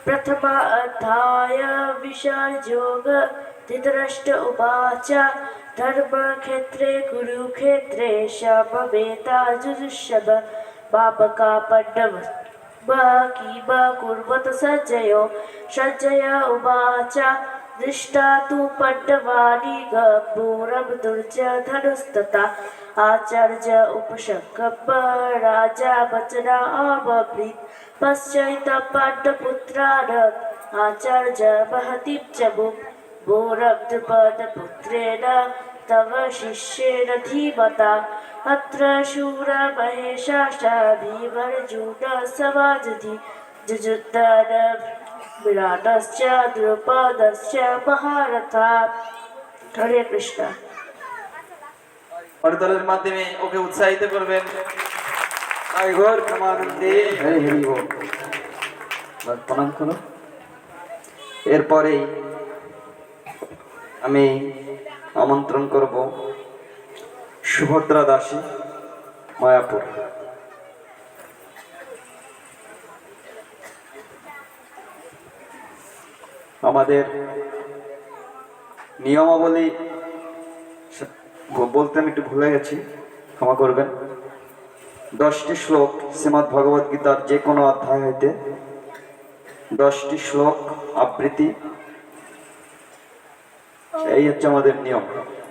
प्रथम अध्याय विषयोग। धृतराष्ट्र उवाच धर्मक्षेत्रे कुरुक्षेत्रे समवेता जुजुषव बाबका पाण्डव किम कुर्वत सज्जयो। सज्जय उवाच दृष्टा तु पाण्डवानि गम्भीरं दुर्जधनुस्तथा आचार्य उपशङ्कप राजा वचना अब्रवीत् पश्चात् पाण्डुपुत्रान् आचार्य महतीं च घोरं द्रुपदपुत्रेण तव शिष्येण धीमता अत्र शूरमहेशाश्च भीमर्जुनसमाजधि जुजुत्तन विराटश्च द्रुपदश्च महारथा। हरे कृष्ण। করতালের মাধ্যমে ওকে উৎসাহিত করবেন। তাই ঘোর প্রেমানন্দে হরি হরি বল। প্রণাম করো। এরপরেই আমি আমন্ত্রণ করব সুভদ্রা দাসী, মায়াপুর। আমাদের নিয়মাবলী বলতে আমি একটু ভুলে গেছি, ক্ষমা করবেন। 10টি শ্লোক শ্রীমদ্ ভগবদ গীতার যে কোনো অধ্যায় হইতে 10টি শ্লোক আবৃত্তি, এই হচ্ছে আমাদের নিয়ম।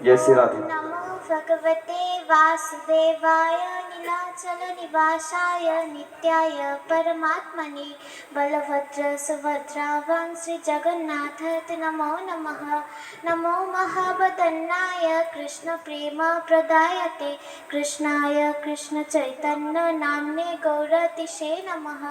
জয় শ্রী রাধে। नमो भगवते वासुदेवाय नीलाचल निवासाय नित्याय परमात्मने बलभद्र सुभद्रा श्री जगन्नाथ नमो नमः। नमो महावदन्नाय कृष्ण प्रेम प्रदायते कृष्णाय कृष्ण चैतन्य नाम्ने गौरतिशे नमः।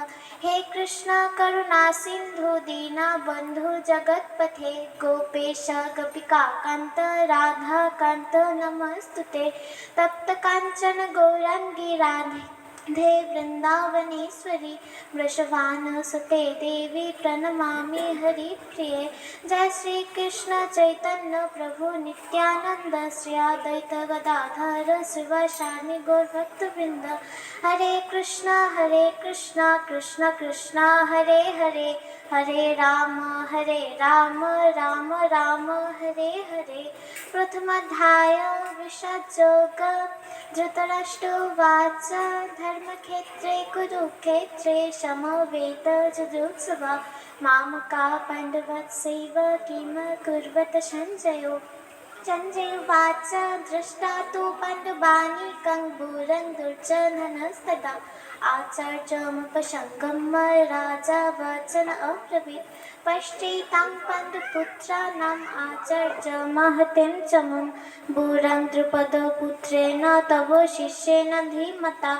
हे कृष्ण करुणा सिंधु दीना बंधु जगतपथे गोपेश गोपिका कांत राधा कांत नमस्तुते। तप्त कांचन गौरांगी राधे वृंदावनेश्वरी वृषभानुसुते देवी प्रणमामि हरिप्रिये। जय श्री कृष्ण चैतन्य प्रभु नित्यानंद श्री अद्वैत गदाधर शिवासानि गौरभक्तवृंद। हरे कृष्णा कृष्ण कृष्ण हरे हरे हरे राम राम राम हरे हरे। प्रथमाध्याय विषयोग। धृतराष्ट्र उवाच धर्मक्षेत्रे कुरुक्षेत्रे समवेत जुजुत्सव मामका पाण्डवस्यैव किम कुर्वत सञ्जयो। संजय उवाच दृष्टा तु पाण्डवानि कङ्बुरं दुर्जधनस्तदा आचार्यमुपसङ्गम्य राजा वचन अब्रवीत् पश्चैतां पाण्डुपुत्राणाम् आचार्य महतीं च मुं बुरं द्रुपदपुत्रेण तव शिष्येण धीमता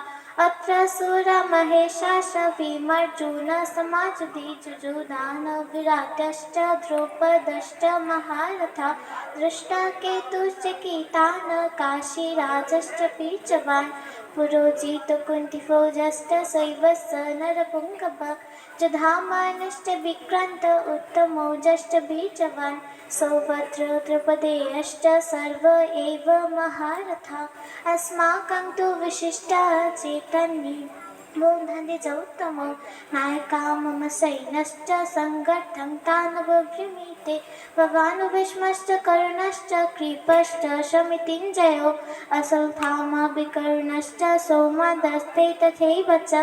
अत्र सुरमहेशाश्च भीमर्जुनसमायुधि जुजुधान विराटश्च द्रौपदश्च महारथा दृष्टा केतुश्च कीतान् काशीराजश्च पीचवान् पुरोजित कुन्तिभोजश्च शैवश्च नरपुङ्गव जधामानश्च विक्रान्त उत्तमौजश्च बीजवान् सौभद्र द्रौपदेयश्च सर्व एव महारथा। अस्माकं तु विशिष्टः चैतन्ये बोधनिजोत्तमो नायका मम सैन्यश्च सङ्गर्थं तानवभृमीते भवान् भीष्मश्च कर्णश्च कृपश्च शमितिञ्जयो अश्वत्थामा विकर्णश्च सोमदस्ते तथैव च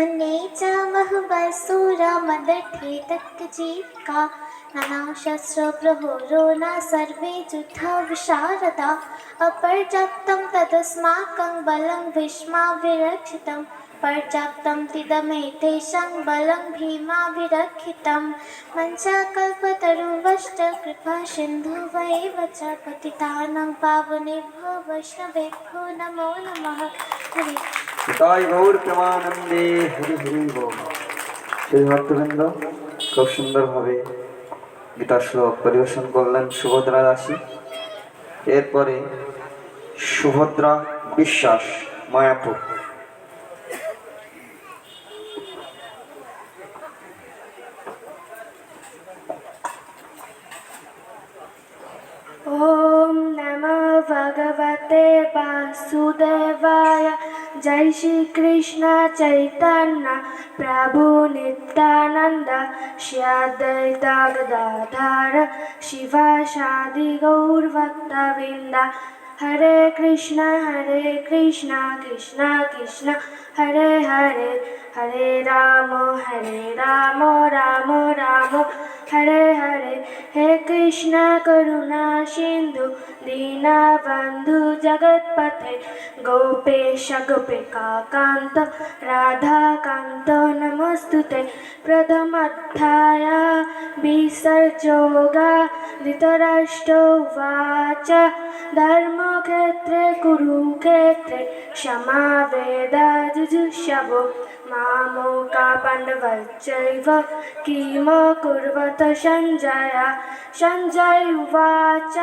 अन्ये च बहुबलसूरा मदर्थे तत्जीविका नानाशस्त्रप्रहोरो न सर्वे युद्धविशारदा अपर्याप्तं तदस्माकं बलं भीष्माभिरक्षितं पर्याप्तं तिदमेतेषां बलं भीमाभिरक्षितं मञ्चकल्पतरुवश्च कृपा सिन्धुवैव च पतितानां पावनेभ्यो वैष्णवेभ्यो नमो नमः। हरि তাই গৌর প্রেমানন্দে হরি হরি বল। সেই ভক্তবৃন্দ খুব সুন্দরভাবে গীতা শ্লোক পরিবেশন করলেন সুভদ্রা দাসী। এরপরে সুভদ্রা বিশ্বাস, মায়াপুর। ॐ नमो भगवते वासुदेवाय। जय श्री कृष्ण चैतन्य प्रभु नित्यानंद श्री अद्वैत गदाधर शिवासादि गौर भक्तवृंद। हरे कृष्ण कृष्ण कृष्ण हरे हरे, हरे राम राम राम हरे हरे। हे कृष्ण करुणा सिंधु दीनबंधु जगतपते गोपेश गोपिका कांत राधा कांत नमस्तुते। प्रथमाध्याय विसर्जोगा धृतराष्ट्रोवाच धर्मक्षेत्रे कुरुक्षेत्रे समावेदजुजुषवो मामोका पाण्डवश्चैव किमकुर्वत सञ्जय। सञ्जय उवाच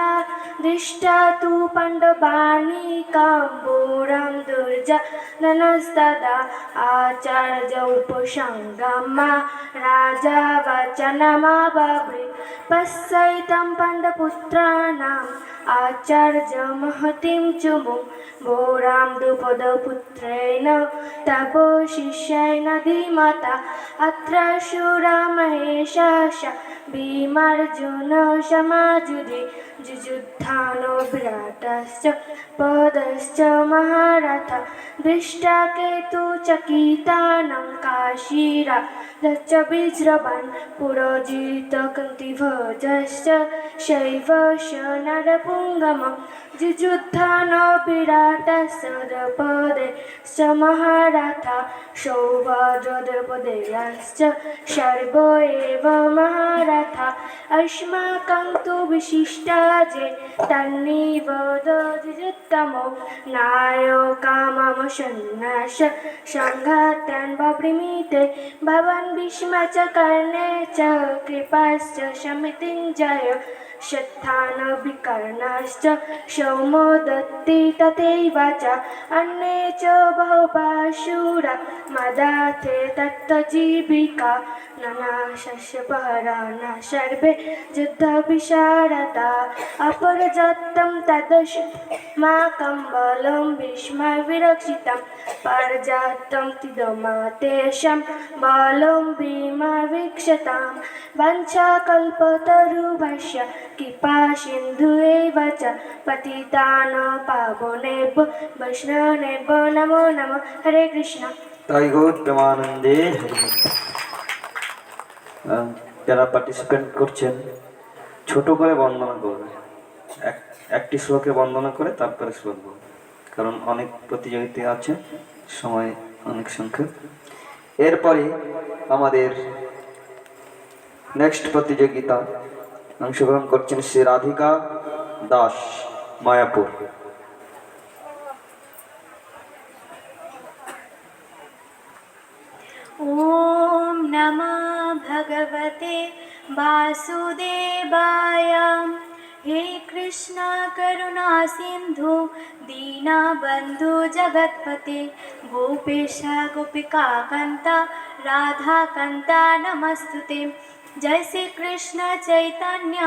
दृष्ट्वा तु पाण्डवानीकाम्बूरं दुर्जनस्तदा आचार्योपसङ्गमा राजा वचनमब्रवीत्। पश्यैतं पाण्डवपुत्राणाम् आचार्यमहतीं चुमुं भोरां द्रुपदपुत्रेण तपो शिष्येण धीमता। अत्र शूरा महेशाश भीमार्जुन समायुधि जुयुद्धानो विराटश्च पदश्च महारथ। दृष्टाकेतुचकितानं काशीराजश्च विजृम्भन् पुरोजितकुन्तीभोजश्च शैव नरपुङ्गमं जुयुद्धानो विराटश्च द्रौपदेश्च महारथ। सौभद्रद्रौपदेयश्च सर्वो एव महारथ। अस्माकं तु विशिष्टा जे तन्निबोधोत्तमो नायकामम सन्न्यास सङ्घातान् वप्रिमीते। भवान् भीष्म च कर्णे च कृपाश्च समितिञ्जय श्रद्धानविकर्णाश्च सौमोदत्ति तथैव च अन्ये च बहुबाशूरा मदाथे तत्त्वजीविका नानाशस्यपहराणा सर्वे युद्धविशारदा। अपरजातं तदस्माकं बलं भीष्मविरक्षितं परजातं तिदमातेषां बलं भीमवीक्षतां। वञ्चाकल्पतरुभ्यश्च कृपा सिन्धु एव च पतितानां पावनेभ्यो वैष्णवेभ्यो नमो नमः। हरे कृष्ण। তাই গৌর প্রেমানন্দে হরি বল। যারা পার্টিসিপেন্ট করছেন ছোট করে বন্দনা করবে, একটি শ্লোকে বন্দনা করে তারপরে শ্লোক বলবে, কারণ অনেক প্রতিযোগিতা আছে, সময় অনেক সংখ্যক। এরপরে আমাদের নেক্সট প্রতিযোগিতা অংশগ্রহণ করছেন শ্রী রাধিকা দাস, মায়াপুর। ॐ नमः भगवते वासुदेवाय। हे कृष्ण करुणा सिन्धु दीनबन्धु जगत्पते गोपेश गोपिका कान्ता राधा कान्ता नमस्तुते। जय श्री कृष्ण चैतन्य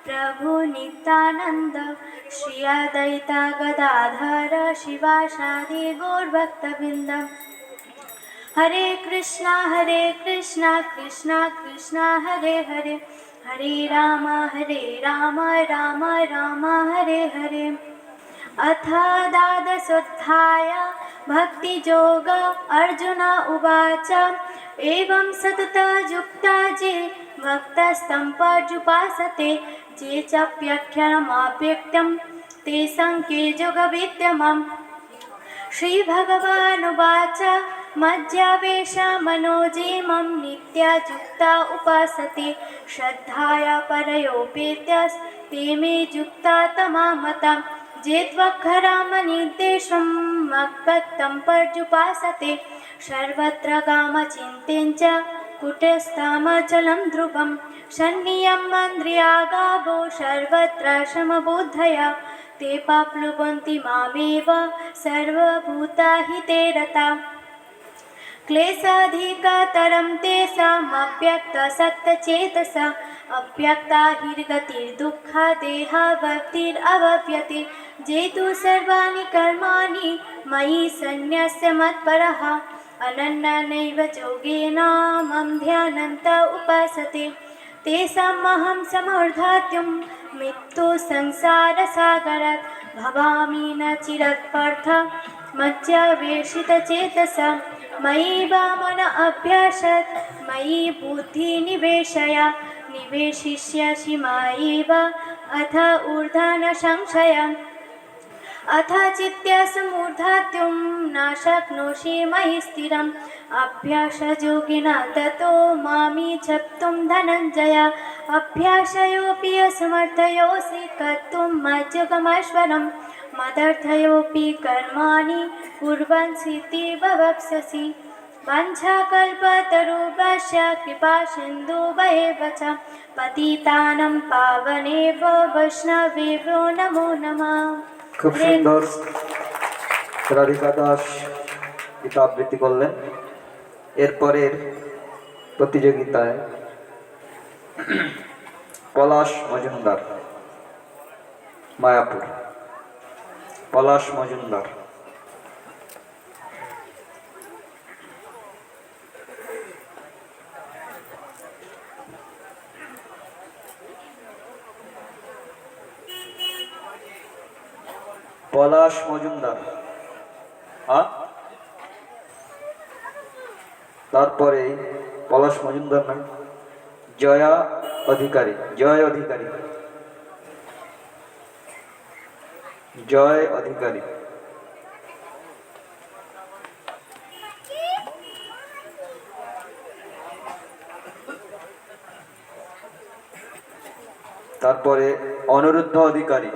प्रभु नित्यानंद श्री अद्वैत गदाधर शिवासादि गौरभक्तवृंद। हरे कृष्णा कृष्ण कृष्ण हरे हरे, हरे राम राम राम हरे हरे। अथ द्वादशोऽध्याय भक्तियोग। अर्जुन उवाच एवं सततयुक्ता जे भक्तस्तं पर्युपासते जे चाप्यक्षरमव्यक्तं तेषां के योगविद्यमम्। श्रीभगवानुवाच मज्जावेश मनोजे मम नित्यायुक्ता उपासते श्रद्धाया परयोपेत्यास्ते मे युक्ता तमामताम् जे त्वक्षरामनिर्देशं मद्भक्तं पर्युपासते सर्वत्र कामचिन्तेन च कुटस्थामचलं ध्रुवं सन्नियमन्द्रियागावो सर्वत्र समबुद्धया ते पाप्लुवन्ति मामेव सर्वभूताहिते रता क्लेशाधिकतरं तेषामव्यक्तसक्तचेतसा अव्यक्ता हिर्गतिर्दुःखा देहावक्तिरवव्यते जे तु सर्वाणि कर्माणि मयि सन्न्यस्य मत्परः अनन्यनैव योगेन मम ध्यानन्त उपासते तेषामहं समर्धात्युं मृत्युः संसारसागरात् भवामि न चिरत्पार्थ मज्जावेशितचेतसा मयि वामन अभ्यासत् मयि बुद्धिनिवेशय निवेशिष्यसि मयैव अथ ऊर्ध्वं न संशयम् अथ चित्तसमुद्धात्युं न शक्नोषि मयि स्थिरम् अभ्यासयोगिना ततो मामि जप्तुं धनञ्जय अभ्यासयोऽपि असमर्थयोऽसि कर्तुं मज्जगमश्वरम् मदर्थयोऽपि कर्माणि कुर्वन् सिद्धिर्भवप्स्यसि वाञ्छाकल्पतरुभ्यश्च कृपासिन्धुभ्येव च पतितानां पावनेभ्यो वैष्णवेभ्यो नमो नमः। খুব সুন্দর রাধিকা দাস গীতা আবৃত্তি করলেন। এরপরের প্রতিযোগিতায় পলাশ মজুমদার, মায়াপুর। পলাশ মজুমদার। পলাশ মজুমদার। তারপরে পলাশ মজুমদার নাই, জয়া অধিকারী। জয় অধিকারী। জয় অধিকারী। তারপরে অনিরুদ্ধ অধিকারী।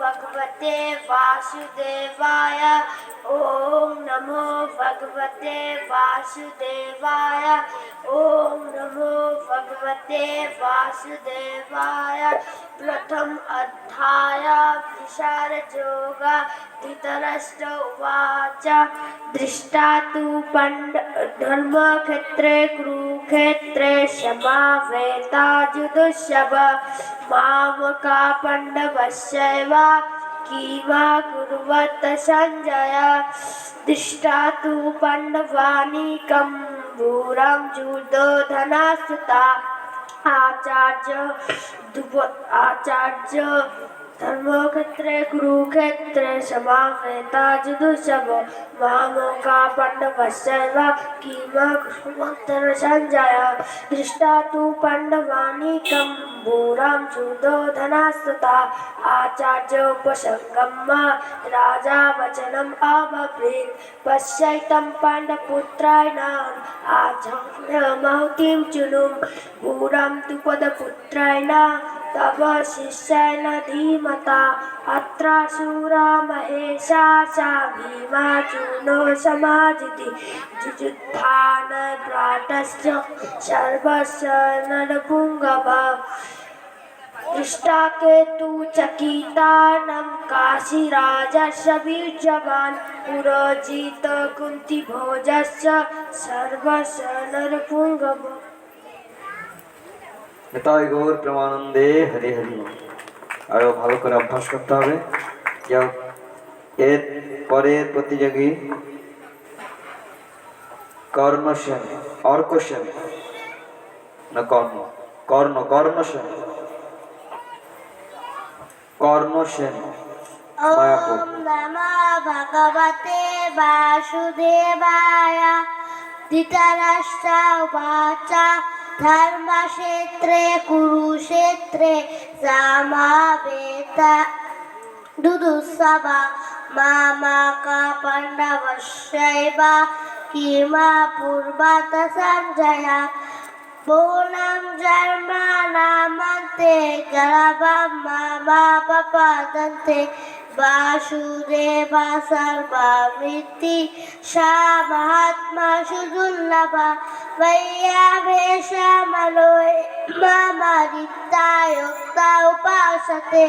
भगवते वासुदेवाय। ओम नमो भगवते वासुदेवाय। ओम नमो भगवते वासुदेवाय। प्रथम अध्याय विशारयोग। धृतराष्ट्र उवाच दृष्टा तु धर्मक्षेत्रे कुरुक्षेत्रे समावेता युधिष्ठिरः मामका पाण्डवस्यैव किमा कुर्वत संजय। दृष्टा तु पाण्डवानीकं दूरं दुर्योधनस्तुता आचार्य धर्मक्षेत्रे कुरुक्षेत्रे समावेता युधिष्ठिरः मामका पाण्डवस्यैव किमा कुर्वत संजय। दृष्टा तु पाण्डवानीकं दूरं दुर्योधनस्तुता आचार्योपसंगम्य राजा वचनम् अब्रवीत् पश्यैतं पाण्डवपुत्राणाम् आचार्यमाहुतिं चुनुं दूरं तु पदपुत्राण तव शिष्येन धीमता अत्रासुरा महेशा च भीमार्जुनो समाजिति जुजुत्थान भ्रातश्च सर्वस्य नरपुङ्गवः। दृष्टाकेतु चकितानं काशीराजस्य वीर्यवान् पुरोजित कुन्तीभोजस्य सर्वस्य नरपुङ्गवः। নিতাই গৌর প্রেমানন্দে হরি হরি। আরো ভালো করে অভ্যাস করতে হবে। এর পরের প্রতিযোগী কর্ণ সেন, অর্ক সেন না কর্ণ, কর্ণ কর্ণ সেন, কর্ণ সেন, মায়াপুর। ओम नमो भगवते वासुदेवाय। धृतराष्ट्र उवाच धर्मक्षेत्रे कुरुक्षेत्रे समावेता दुदुस्सभा मामाका पाण्डवश्चैव किमा पूर्वत सञ्जया बोलं जन्मनामन्ते गर्भं मामा पपादन्ते वासुदेवा सर्वमिति सा महात्मा सुदुर्लभा वैयाभेषमनो ममरिता युक्ता उपासते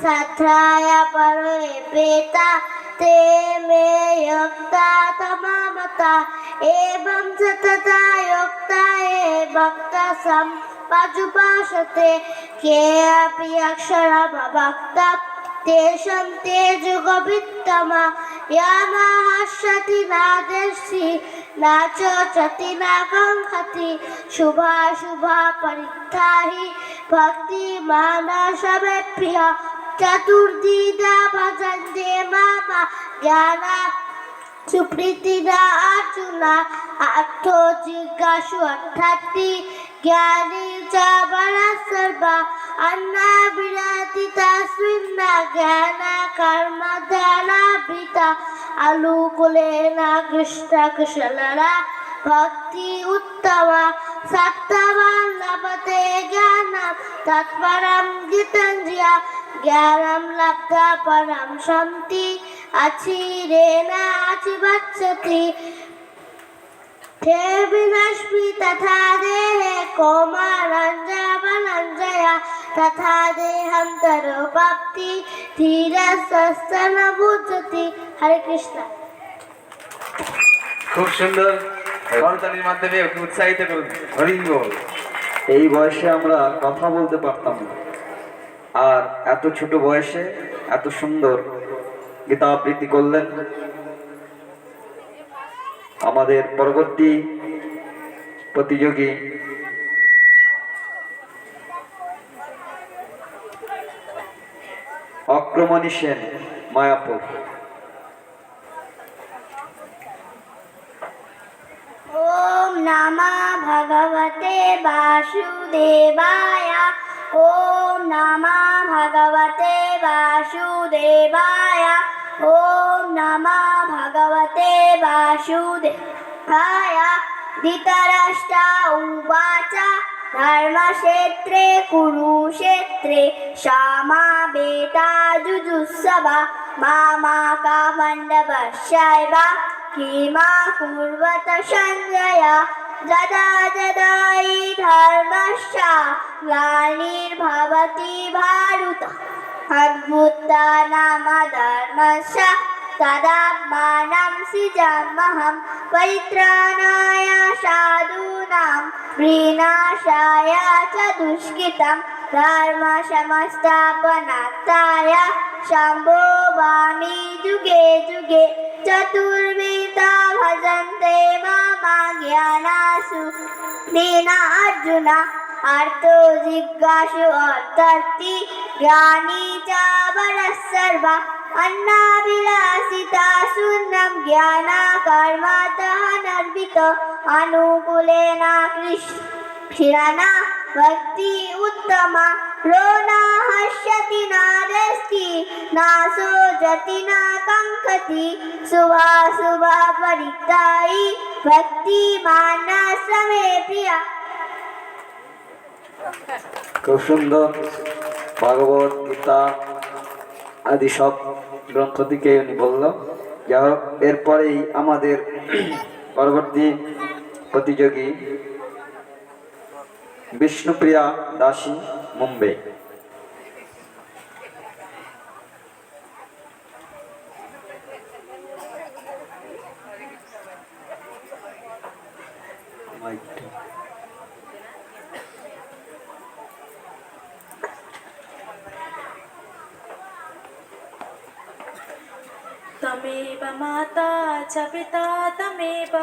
सत्राय परे पेता ते मे युक्ता तममता एवं सतता युक्ता ये भक्ता सम्पजुपासते के अपि अक्षरमभक्ता तेषां ते जुगवित्तमा या न हस्यति न दर्शि न चोचति न काङ्क्षति शुभाशुभा परित्याहि भक्तिमानसमेभ्यः चतुर्विधा भजन्ते माम ज्ञाना सुप्रीतिना अर्जुना अर्थो जिज्ञासु अर्थाति ज्ञानी च बला सर्वा अन्ना विराति तस्मिन् ज्ञान कर्म ध्यानाभृता अनुकूलेन कृष्ण कुशलरा भक्ति उत्तमा सत्तवान् लभते ज्ञानं तत्परं जितेन्द्रिय ज्ञानं लब्ध्वा परं शान्ति अचिरेण अचिवत्सति हे विनश्मि तथा देहे कोमलञ्जवनञ्जया तथा देहं तरोपाप्ति धीरस्वस्थ न बुध्यति हरे कृष्ण খুব সুন্দর করতালির মাধ্যমে ওকে উৎসাহিত করুন হরি বল। এই বয়সে আমরা কথা বলতে পারতাম না, আর এত ছোট বয়সে এত সুন্দর গীতা আবৃত্তি করলেন। আমাদের পরবর্তী প্রতিযোগী অক্রমণী সেন, মায়াপুর। ओम नमः भगवते वासुदेवाय ओम नमः भगवते वासुदेवाय ओम नमः भगवते वासुदेवाय धृतराष्ट्र उवाच धर्मक्षेत्रे कुरुक्षेत्रे समावेता जुजुत्सवा मामाका पाण्डवश्चैव किमा कुर्वत सञ्जय यदा यदा हि धर्मस्य ग्लानिर्भवति भारत अद्भुतानामधर्मस्य तदात्मानं सृजाम्यहं परित्राणाय साधूनां विनाशाय च दुष्कृतं धर्मसंस्थापनार्थाय सम्भवामि जुगे जुगे चतुर्विधा भजन्ते मां ज्ञानासु दीन अर्जुन अर्थो जिज्ञासु अर्थार्थी ज्ञानी च बलः सर्वा अन्नाभिलाषिता शून्यं ज्ञान कर्मतः नर्वित अनुकूलेन कृष्णा भक्ति उत्तमा रो न हस्यति न दृष्टि न शोचति न काङ्क्षति शुभाशुभा परित्यागी भक्तिमान् समे प्रिया। খুব সুন্দর ভাগবত গীতা আদি সব গ্রন্থ থেকে উনি বলল। যাই হোক, এরপরেই আমাদের পরবর্তী প্রতিযোগী বিষ্ণুপ্রিয়া দাসী, মুম্বাই। तमेव माता च पिता तमेव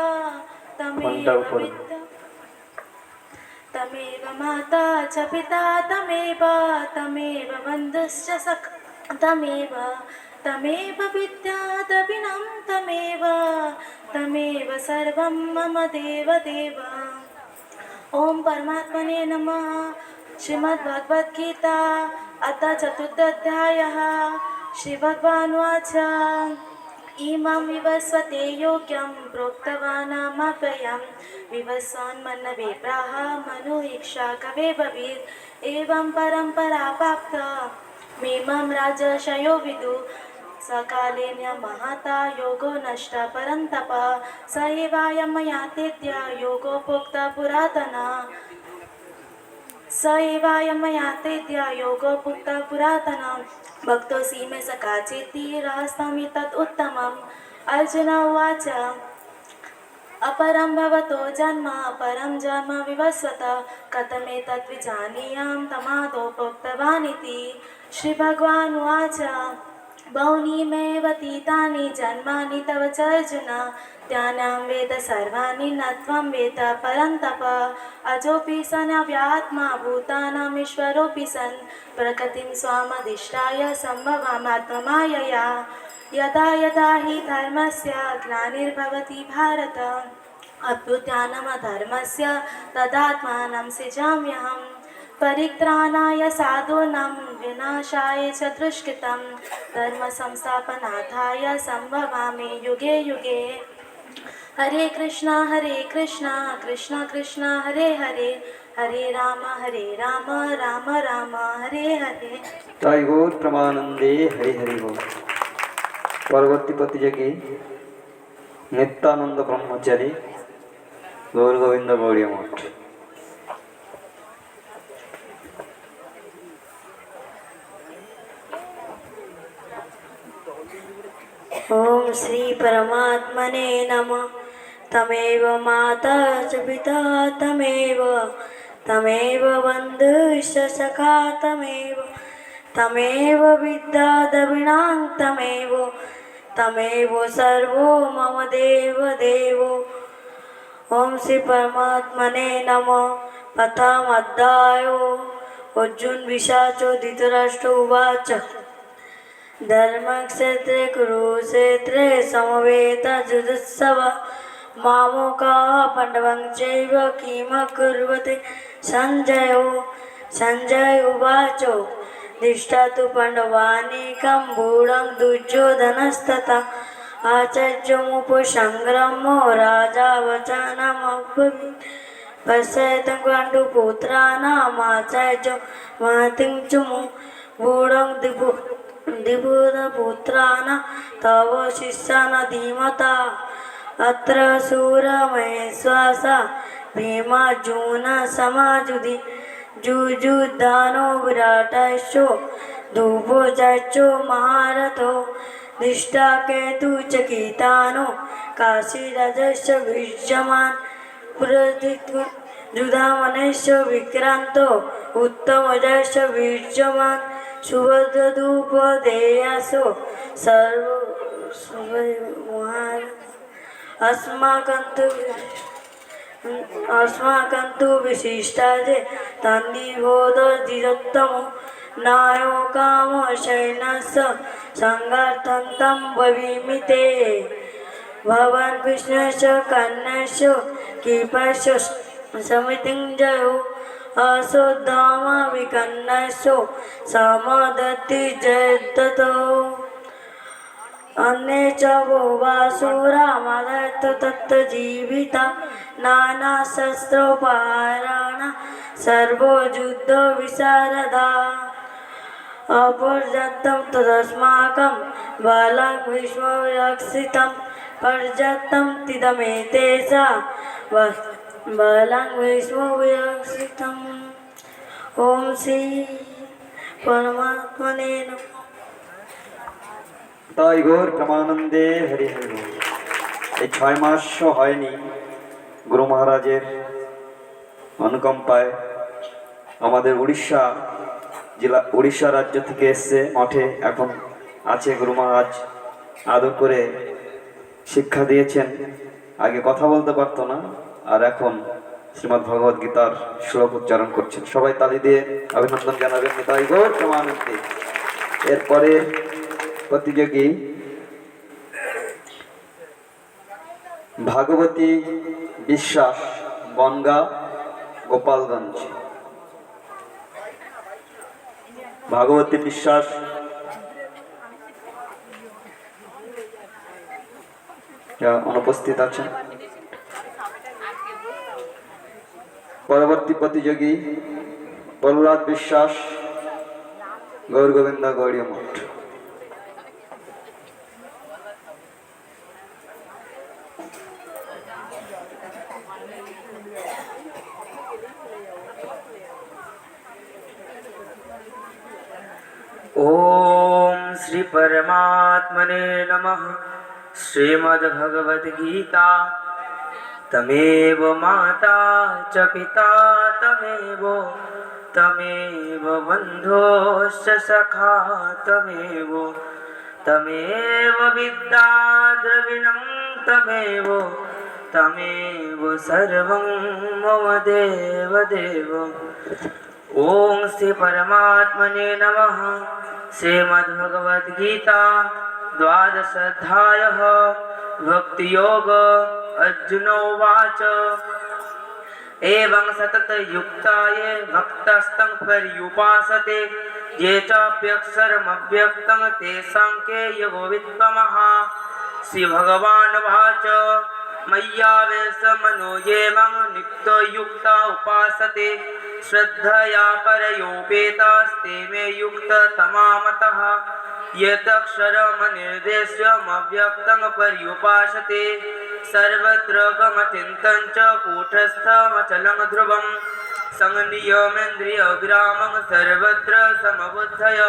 तमेव माता च पिता तमेव बन्धुश्च सखा तमेव विद्या द्रविणं तमेव सर्वं मम देव देव। ओम परमात्मने नमः। श्रीमद् भगवद गीता अथ चतुर्थोऽध्यायः। श्री भगवानुवाच इमं विवस्वते योग्यं प्रोक्तवानामव्ययं विवस्वान्मन्नवे प्राह मनु इक्षा कवे भवेत् एवं परम्परा प्राप्ता मेमं राजर्षयो विदु सकालेन महता योगो नष्ट परन्तप स एवायं मया तेद्य योगो प्रोक्तः पुरातना स एवायं मया तेद्य योगो प्रोक्तः पुरातनः भक्तोऽसि मे सखा चेति रहस्यमितत् उत्तमम्। अर्जुन उवाच अपरं भवतो जन्म परं जन्म विवस्वत कथमेतत् विजानीयां तमादौ प्रोक्तवानिति। श्रीभगवानुवाच बहूनि मे व्यतीतानि जन्मानि तव च अर्जुन त्यानां वेद सर्वाणि न त्वं वेद परन्तप अजोऽपि सनव्यात्मा भूतानामीश्वरोऽपि सन् प्रकृतिं स्वामधिष्ठाय सम्भवामात्ममायया यदा यदा हि धर्मस्य ग्लानिर्भवति भारत अभ्युत्थानमधर्मस्य तदात्मानं सृजाम्यहम् परित्राणाय साधूनां विनाशाय च दुष्कृतं धर्म संस्थापनार्थाय संभवामि युगे युगे। हरे कृष्णा कृष्ण कृष्ण हरे हरे हरे राम राम राम हरे हरे। তাই গৌর প্রমানন্দে হরি হরি বল। পরবর্তী প্রতিযোগী নিত্যানন্দ ব্রহ্মচারী গৌর গোবিন্দ গৌড়ীয় মঠ। ओम श्री परमात्मने नमः। तमेव माता च पिता तमेव बन्धुश्च सखा तमेव विद्या द्रविणां तमेव सर्वो मम देवो। ओम श्री परमात्मने नमः। प्रथमोऽध्यायो अर्जुन विषाचो धृतराष्ट्र उवाच धर्मक्षेत्रे कुरुक्षेत्रे समवेतजुजुत्सव मामोकाः पाण्डवं चैव किमकुर्वते संजय उवाच दृष्ट्वा तु पाण्डवानीकं गूढं दुर्योधनस्तथा आचार्यमुपसङ्ग्रामो राजा वचनमब्रवीत् पश्यतं पाण्डुपुत्राणामाचार्यो महतिं चमु गूढं दिपुत्रपुत्राणां तव शिष्यान् धीमता अत्र शूरमहेश्वासा भीमार्जुन समाजुधि जुजुधानो विराटश्चो धूपोजश्चो महारथो दृष्टाकेतुचकितानो काशीराजश्च विजयमान् युधामनश्च विक्रान्तो उत्तमजश्च विजयमान् सुभद्रदूपदेयासो अस्माकं तु विशिष्टाजे तन्निबोधधिरोत्तमो नायो कामो शयनस्य सङ्गार्थं तं ब्रवीमि ते भवान् विष्णुश्च कर्णश्च कृपश्च समितिञ्जयो असोद्धामा विकन्नसो समदत्ति जयदतो अन्ये च भोवासुरा मादत्त तत्तजीविता नानाशस्त्रोपहाराणा सर्वो युद्धविशारदा अपर्याप्तं तदस्माकं बालं भीष्मविरक्षितं पर्याप्तं तिदमेतेषा बालं भीष्मविरक्षितम्। ओम श्री परमात्मने नमः। তাই গৌর প্রেমানন্দে হরি হরি বল। এই 6 মাসও হয়নি গুরু মহারাজের অনুকম্পায় আমাদের উড়িষ্যা রাজ্য থেকে এসছে মঠে, এখন আছে গুরু মহারাজ আদর করে শিক্ষা দিয়েছেন। আগে কথা বলতে পারতো না, আর এখন শ্রীমদ্ ভগবদ গীতার শ্লোক উচ্চারণ করছেন। সবাই তালি দিয়ে অভিনন্দন জানাবেন। তাই গৌর প্রেমানন্দে। এরপরে প্রতিযোগী ভাগবতী বিশ্বাস বনগা গোপালগঞ্জ। ভাগবতী বিশ্বাস অনুপস্থিত আছেন। পরবর্তী প্রতিযোগী প্রহ্লাদ বিশ্বাস, গৌরগোবিন্দ গৌড়ীয় মঠ। ओम श्री परमात्मने नमः। श्रीमद्भगवद गीता तमेव माता च पिता तमेव बन्धोश्च सखा तमेव विद्या द्रविणं तमेव सर्वं मम देव। ओम श्री परमात्मने नमः। श्रीमद्भगवद्गीता द्वादशाध्यायः भक्तियोग। अर्जुन उवाच एवं सततयुक्ताये भक्तस्तं पर्युपासते ये चाप्यक्षरमव्यक्तं तेषां के योगो विद्मः। श्रीभगवानुवाच मय्यावेशमनो ये मम नित्ययुक्ता उपासते श्रद्धया परयोपेतास्ते मे युक्ततमा मतः। यदक्षरमनिर्देश्यमव्यक्तं पर्युपासते सर्वत्र गमचिन्तं च कूटस्थमचलं ध्रुवं संनियमेन्द्रियविरामं सर्वत्र समबुद्धय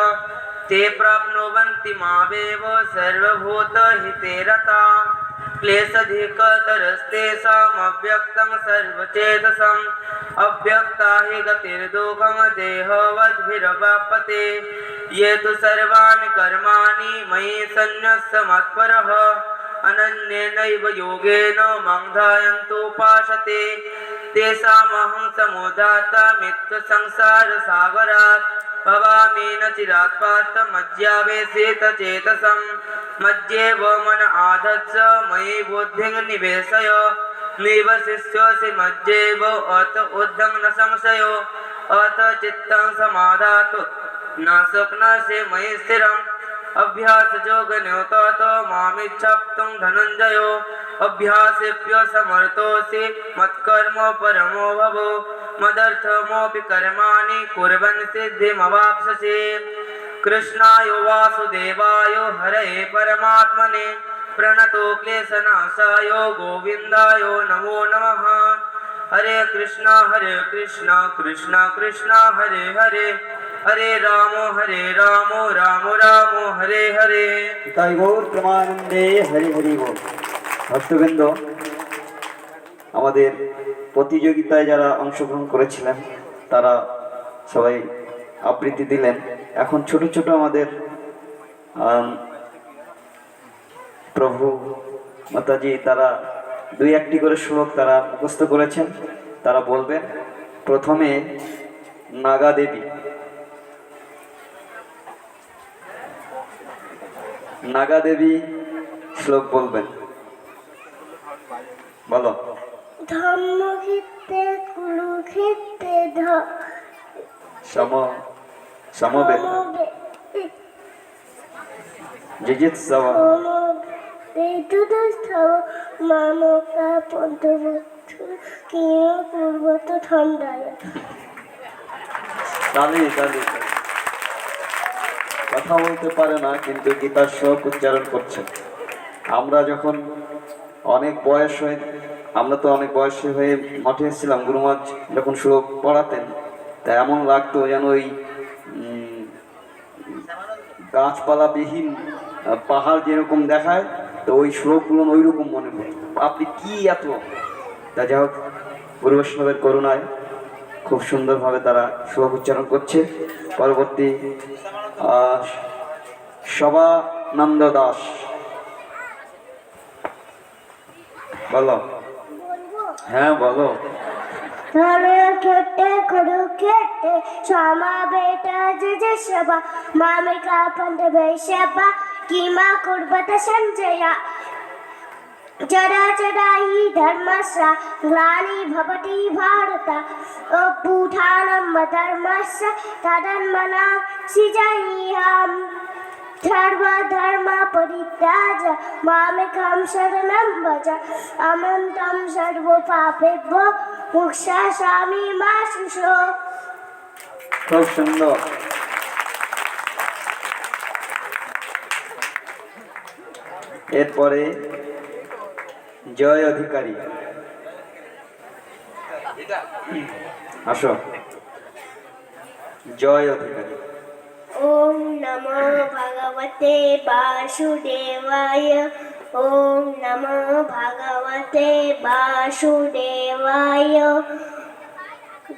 ते प्राप्नुवन्ति मामेव सर्वभूतहिते रता। क्लेशधिकतरस्तेषामव्यक्तं सर्वचेतसम् अव्यक्ता हि गतिर्दुःखं देहवद्भिरवाप्यते। ये तु सर्वाणि कर्माणि मयि सन्न्यस्य मत्परः अनन्येनैव योगेन मां ध्यायन्तुपासते तेषामहं समुदातमित्यसंसारसागरात् भवामि न चिरात् पार्थ मज्जावेशित चेतसं मज्जेव मन आधत्स मयि बुद्धिं निवेशय निवसिष्यसि मज्जेव अत उद्धं न संशयो अत चित्तं समाधातु न शक्नोषि मयि स्थिरम् अभ्यासयोगन्युतो मामिच्छप्तुं धनञ्जयो अभ्यासेऽप्यसमर्थोऽसि मत्कर्म परमो भव मदर्थमोऽपि कर्माणि कुर्वन् सिद्धिमवाप्स्यसि। कृष्णाय वासुदेवाय हरये परमात्मने प्रणतो क्लेशनाशाय गोविन्दाय नमो नमः। हरे कृष्ण कृष्ण कृष्ण हरे हरे हरे राम राम राम हरे हरे। তাই গৌর প্রেমানন্দে হরি হরি বল। ভক্তবৃন্দ, আমাদের প্রতিযোগিতায় যারা অংশগ্রহণ করেছিলেন তারা সবাই আবৃত্তি দিলেন। এখন ছোট ছোট আমাদের প্রভু মাতাজি তারা দুই একটি করে শ্লোক তারা মুখস্থ করেছেন, তারা বলবেন। প্রথমে নাগা দেবী, নাগা দেবী শ্লোক বলবেন। বলো। ধর্মক্ষেত্রে কুরুক্ষেত্রে সমবেত জিজিৎসব মামকা পঞ্চবত্তু কিয় পূর্বত ঠান্ডায়। তালি তালি। কথা বলতে পারে না কিন্তু গীতার শ্লোক উচ্চারণ করছে। আমরা যখন অনেক বয়স হয়ে আমরা তো অনেক বয়সী হয়ে মঠে এসেছিলাম, গুরুমাজ যখন শ্লোক পড়াতেন তা এমন লাগতো যেন ওই গাছপালাবিহীন পাহাড় যেরকম দেখায় তো ওই শ্লোকগুলো ওই রকম মনে হয়। আপনি কি এত তা যাই হোক, গুরু বৈষ্ণবের করুণায় খুব সুন্দরভাবে তারা শ্লোক উচ্চারণ করছে। পরবর্তী সবানন্দ দাস, বলো। হ্যাঁ বলো। ধর্মক্ষেত্রে কুরুক্ষেত্রে সমাবেত যজসভা মামিকা পঞ্চবে সেবা কিমা কুর্বত সঞ্জয়া। जरा जरा हि धर्मस्य ग्लानिर्भवति भारत अभ्युत्थानम् अधर्मस्य तदन्मना सृजाम्यहम् सर्वधर्म परित्याज्य मामेकं शरणं भज अहं त्वं सर्वपापेभ्यो मोक्षयिष्यामि मा शुचो। খুব সুন্দর। এরপরে জয় অধিকারী, আসো। জয় অধিকারী। ओम नमो भगवते वासुदेवाय। ओम नमो भगवते वासुदेवाय।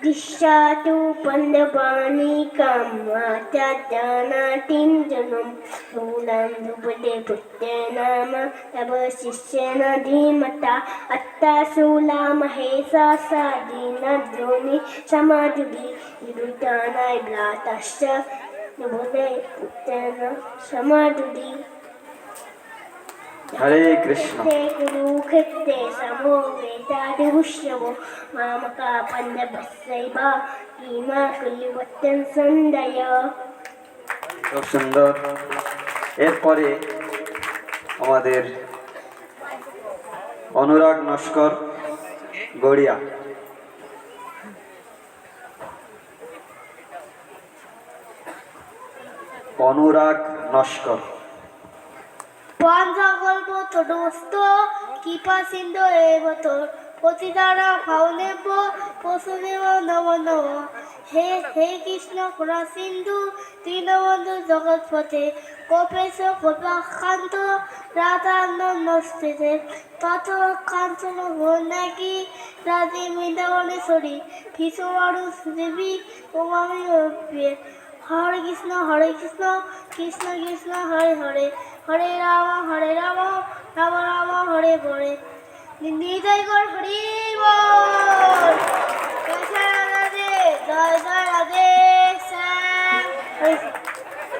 दिशातु पन्दवानी कामात्याजानातिं जनं मूलं धुपदे पुत्रे नाम तव शिष्येन धीमता अत्ता शूला महेशा सादीन द्रोणी समाधुभि विरुद्धानाय ब्लातश्च नभोदे पुत्रेण समाधुभि। হরে কৃষ্ণ। कुरुक्षेत्रे समो वेदादिहुष्यवो मामका पन्नभस्सैव किमा कुल्युवत्यं सन्दय। খুব সুন্দর। এরপরে আমাদের অনুরাগ নস্কর গড়িয়া। অনুরাগ নস্কর। পঞ্চকল্প তটস্থ কৃপা সিন্ধু এবতর পতিতারা ভাবনেব পশুদেব নম নম। হে হে কৃষ্ণ কৃপা সিন্ধু দীনবন্ধু জগৎপথে কপেশ কৃপাকান্ত রাধানন্দস্তিতে তত কাঞ্চন নাকি রাধে বৃন্দাবনেশ্বরী ভীষ্মারু দেবী ওমামি অভ্যে। হরে কৃষ্ণ কৃষ্ণ কৃষ্ণ হরে হরে হরে রাম রাম রাম হরে হরে। নিতাই গৌর হরি বল। রাধে জয় জয় রাধে শ্যাম।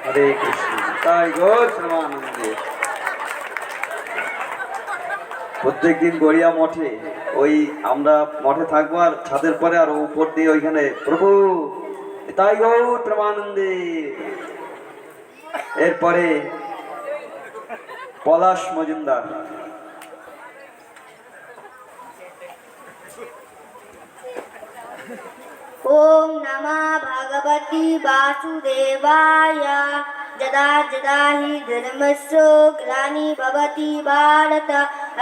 হরে কৃষ্ণ। তাই গৌর প্রেমানন্দে। প্রত্যেকদিন গড়িয়া মঠে ওই আমরা মঠে থাকবো আর ছাদের পরে আর উপর দিয়ে ওইখানে প্রভু তাই গৌর প্রেমানন্দে। এরপরে পলাশ মজুমদার। ओम नमः भगवती वासुदेवाय। जदा जदा हि धर्मस्य ग्लानिर् भवति भारत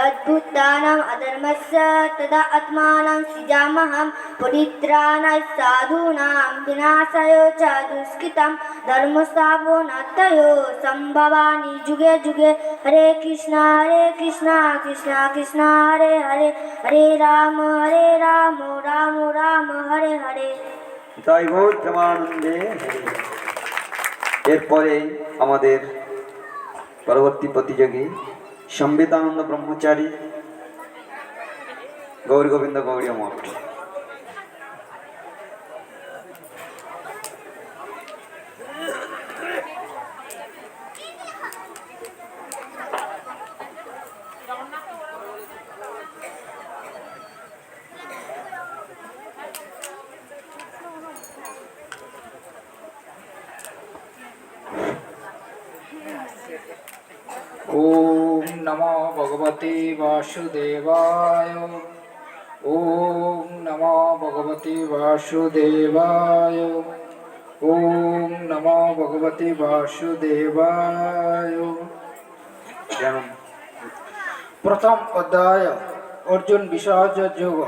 अभ्युत्थानम् अधर्मस्य तदा आत्मानं सृजाम्यहम् परित्राणाय साधूनां विनाशाय च दुष्कृतं धर्मस्थापनार्थाय सम्भवामि जुगे जुगे। हरे कृष्ण कृष्ण कृष्ण हरे हरे हरे राम राम राम हरे हरे। তাই গৌর প্রেমানন্দে। এরপরে আমাদের পরবর্তী প্রতিযোগী সম্বিতানন্দ ব্রহ্মচারী গৌর গোবিন্দ গৌরীয় মঠ। ओम नमो भगवते वासुदेवाय। ओम नमो भगवते वासुदेवाय। ओम नमो भगवते वासुदेवाय। प्रथम अध्याय अर्जुन विषाज योग।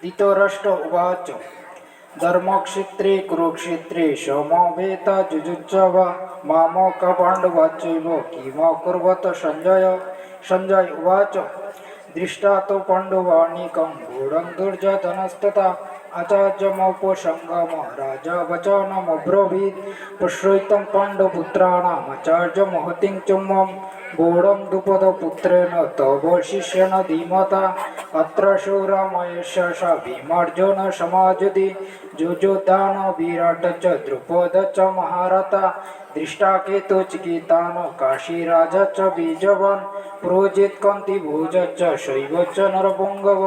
धृतराष्ट्र उवाच धर्मक्षेत्रे कुरुक्षेत्रे समवेत जुजुत्सव मामक पाण्डवाश्चैव किमकुर्वत संजय। संजय उवाच दृष्टा तो पाण्डवानीकं गूढं दुर्योधनस्तथा आचार्यमुपसंगम राजा वचनमब्रवीत् प्रश्रयितं पाण्डवपुत्राणामाचार्यमहतिं च मम गूढं द्रुपदपुत्रेण तव शिष्येण धीमता अत्र शूरमयस्य स भीमार्जुन समाजति जुजुदान विराट च द्रुपद च महारथा दृष्टा केतु चिकितान काशीराज च बीजवान् प्रोजित कंति भोज च शैव च नरपुंगव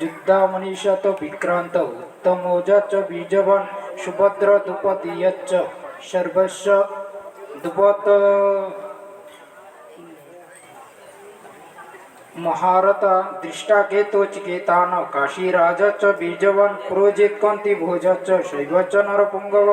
युद्धा मनीषत विक्रांत उत्तमोज च बीजवान् सुभद्र दुपति यच्च सर्वस्व दुपत महारथा दृष्टा केतु चिकेतान काशीराज च बीजवान् प्रोजित कंति भोज च शैव च नरपुंगव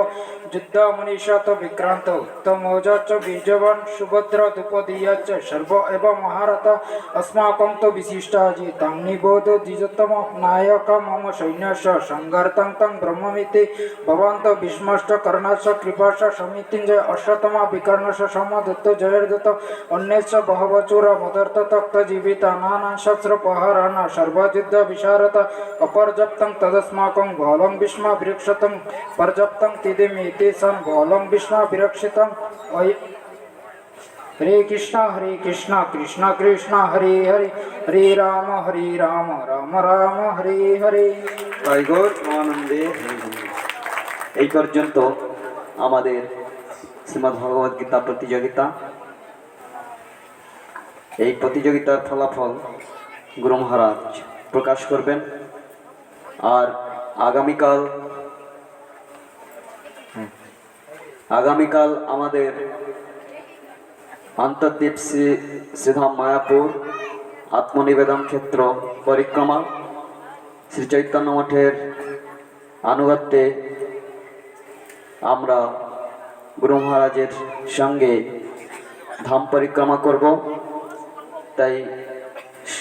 युद्ध मनीषत विक्रांत उत्तमोज च बीजवान् सुभद्र द्रुपदीय च सर्व एव महारथा अस्माकं तो विशिष्टाजि तं निबोधो द्विजतम नायक मम सैन्यस्य संघर्तं तं ब्रह्ममिति भवन्त भीष्मश्च कर्णश्च कृपाश्च समितिञ्जय अश्वत्थामा विकर्णश्च समदत्त जयर्दत्त अन्यश्च बहवचूर मदर्थ तक्त जीविता नाना शस्त्र पहराना सर्वयुद्ध विशारद अपर्याप्तं तदस्माकं बलं भीष्म विरक्षितं पर्याप्तं तिदिमिति सन बलं भीष्म विरक्षितं हरे कृष्ण कृष्ण कृष्ण हरे हरे हरे राम राम राम हरे हरे। তাই গৌর প্রেমানন্দে এই পর্যন্ত আমাদের শ্রীমদ্ ভগবদ গীতা প্রতিযোগিতা, এই প্রতিযোগিতার ফলাফল গুরু মহারাজ প্রকাশ করবেন। আর আগামীকাল আমাদের আন্তর্দ্বীপ শ্রীধাম মায়াপুর আত্মনিবেদন ক্ষেত্র পরিক্রমা শ্রী চৈতন্য মঠের আনুগত্যে আমরা গুরু মহারাজের সঙ্গে ধাম পরিক্রমা করব। তাই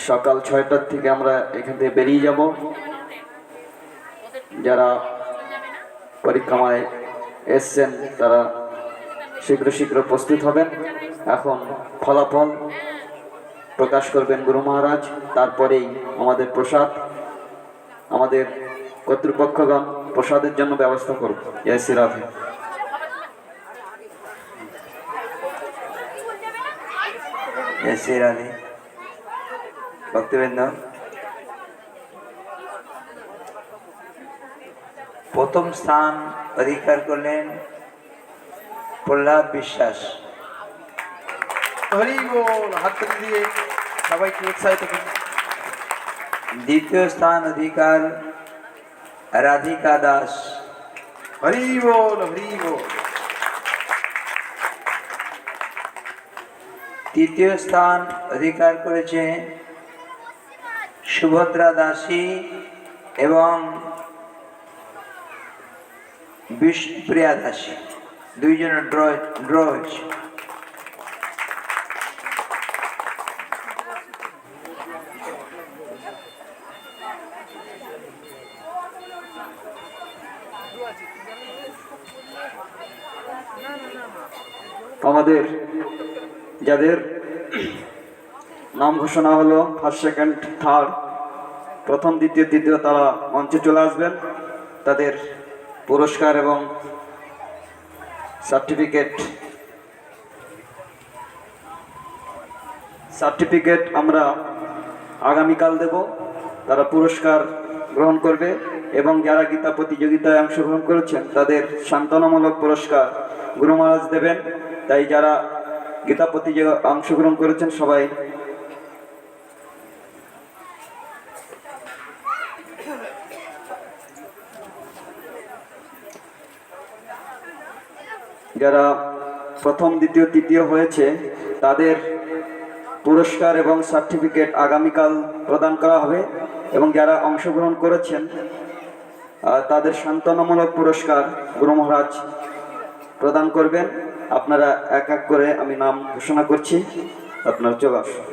সকাল 6টার থেকে আমরা এখান থেকে বেরিয়ে যাব। যারা পরিক্রমায় এসছেন তারা শীঘ্র প্রস্তুত হবেন। এখন ফলাফল প্রকাশ করবেন গুরু মহারাজ, তারপরেই আমাদের প্রসাদ, আমাদের কর্তৃপক্ষগণ প্রসাদের জন্য ব্যবস্থা করব। জয় শ্রী রাধে। জয় শ্রী রাধে। ভক্তবৃন্দ, প্রথম স্থান অধিকার করলেন প্রহ্লাদ বিশ্বাস। দ্বিতীয় স্থান অধিকার রাধিকা দাস। তৃতীয় স্থান অধিকার করেছে সুভদ্রা দাসী এবং বিষ্ণুপ্রিয়া দাসী, দুইজনের ড্র হয়েছে। আমাদের যাদের নাম ঘোষণা হলো ফার্স্ট, সেকেন্ড, থার্ড, প্রথম, দ্বিতীয়, তৃতীয়, তারা মঞ্চে চলে আসবেন। তাদের পুরস্কার এবং সার্টিফিকেট আমরা আগামীকাল দেব। তারা পুরস্কার গ্রহণ করবে এবং যারা গীতা প্রতিযোগিতায় অংশগ্রহণ করেছেন তাদের সান্ত্বনামূলক পুরস্কার গুরু মহারাজ দেবেন। তাই যারা গীতা প্রতিযোগিতায় অংশগ্রহণ করেছেন সবাই যারা প্রথম, দ্বিতীয়, তৃতীয় হয়েছে তাদের পুরস্কার এবং সার্টিফিকেট আগামীকাল প্রদান করা হবে এবং যারা অংশগ্রহণ করেছেন তাদের সান্ত্বনামূলক পুরস্কার গুরু মহারাজ প্রদান করবেন। আপনারা এক এক করে আমি নাম ঘোষণা করছি, আপনারা চলে আসুন।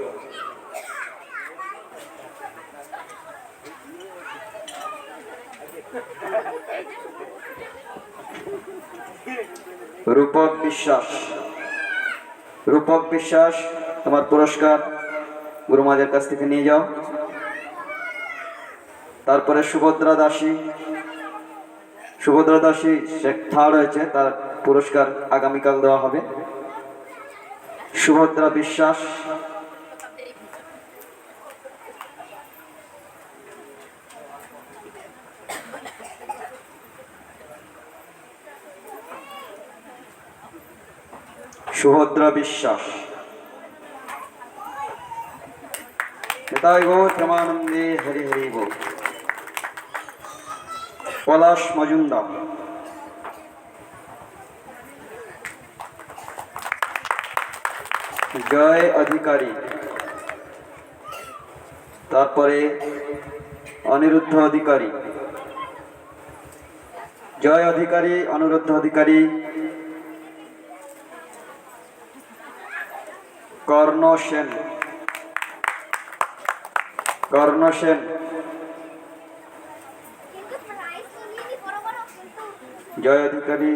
রূপক বিশ্বাস, তোমার পুরস্কার গুরু মহারাজের কাছ থেকে নিয়ে যাও। তারপরে সুভদ্রা দাসী সে থার্ড হয়েছে, তার পুরস্কার আগামীকাল দেওয়া হবে। সুভদ্রা বিশ্বাস, সুভদ্রা বিশ্বাস, নিতাই গৌর প্রেমানন্দে হরি হরি বল। পলাশ মজুমদার, জয় অধিকারী, তারপরে অনিরুদ্ধ অধিকারী, জয় অধিকারী, অনিরুদ্ধ অধিকারী, কর্ণ সেন, কর্ণ সেন, জয় অধিকারী,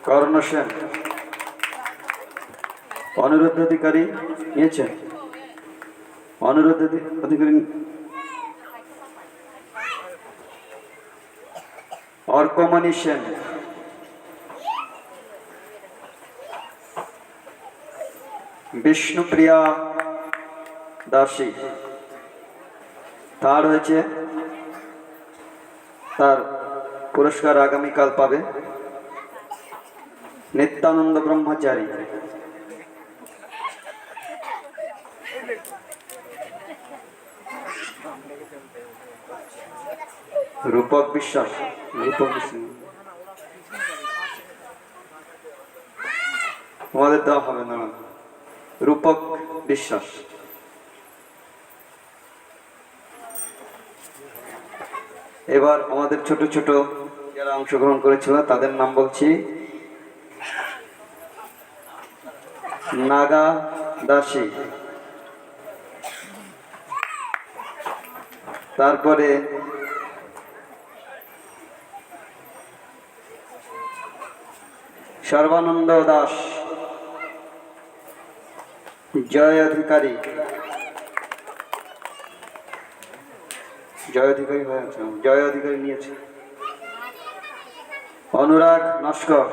কর্ণ সেন, অনিরুদ্ধ অধিকারী নিয়েছেন, অনিরুদ্ধ অধিকারী, অর্কমণি সেন, বিষ্ণুপ্রিয়া দাসী, তার হয়েছে, তার পুরস্কার আগামীকাল পাবে। নিত্যানন্দ ব্রহ্মচারী, রূপক বিশ্বাস, রূপক বিশ্বাস আমাদের দেওয়া হবে না, রূপক বিশ্বাস। এবার আমাদের ছোট ছোট যারা অংশগ্রহণ করেছিল তাদের নাম বলছি। নাগা দাসী, তারপরে সর্বানন্দ দাস, জয় অধিকারী, জয় অধিকারী হয়েছে, জয় অধিকারী নিয়েছে, অনুরাগ নস্কর,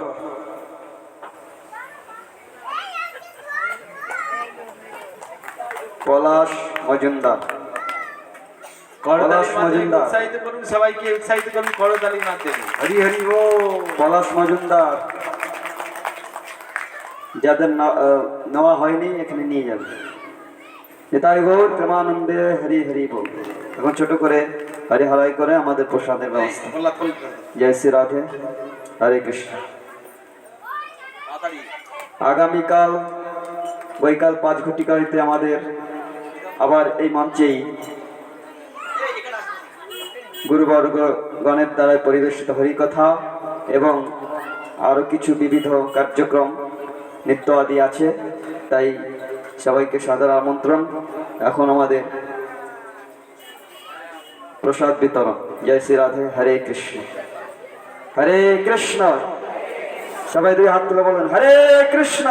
পলাশ মজুমদার, পলাশ মজুমদার, উৎসাহিত করুন, সবাইকে উৎসাহিত করুন, করতালির মাধ্যমে। হরি হরি বল। পলাশ মজুমদার, যাদের নেওয়া হয়নি এখানে নিয়ে যাবে। নিতাই গৌর প্রেমানন্দে হরি হরি বল। এখন ছোট করে হরি হরাই করে আমাদের প্রসাদের ব্যবস্থা। জয় শ্রী রাধে, হরে কৃষ্ণ। আগামীকাল বৈকাল 5 ঘটিকারিতে আমাদের আবার এই মঞ্চেই গুরুবর্গগণের দ্বারা পরিবেশিত হরিকথা এবং আরো কিছু বিবিধ কার্যক্রম নৃত্য আদি আছে, তাই সবাইকে সাদর আমন্ত্রণ। এখন আমাদের প্রসাদ বিতরণ। জয় শ্রী রাধে, হরে কৃষ্ণ, হরে কৃষ্ণ। সবাই 2 হাত তুলে বলেন হরে কৃষ্ণ,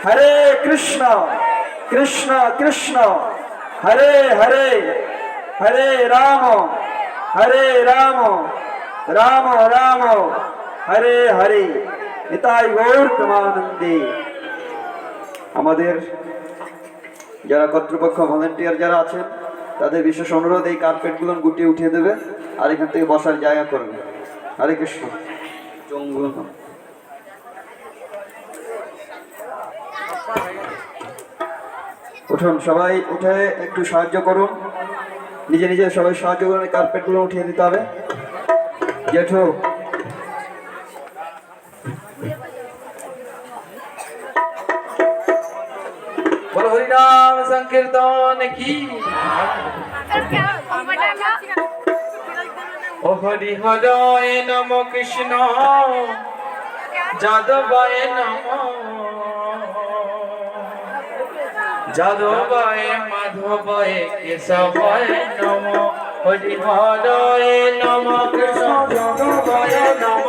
হরে কৃষ্ণ, কৃষ্ণ কৃষ্ণ, হরে হরে, হরে রাম, হরে রাম, রাম রাম, হরে হরে। নিতাই গৌর প্রেমানন্দে। আমাদের যারা কর্তৃপক্ষ ভলেন্টিয়ার যারা আছেন তাদের বিশেষ অনুরোধ, এই কার্পেটগুলো গুটিয়ে উঠিয়ে দেবে আর এখান থেকে বসার জায়গা করবে। হরে কৃষ্ণ। উঠুন, সবাই উঠে একটু সাহায্য করুন, নিজে নিজে সবাই সাহায্য করুন, কার্পেটগুলো উঠিয়ে দিতে হবে। জেঠু বলো হরিনাম সংকীর্তন কি। ও হরি হরয় নম কৃষ্ণ যাদবায় নম, যাদবায় মাধবায় কেশবায় নম। হরি হরয় নম কৃষ্ণ যাদবায় নম,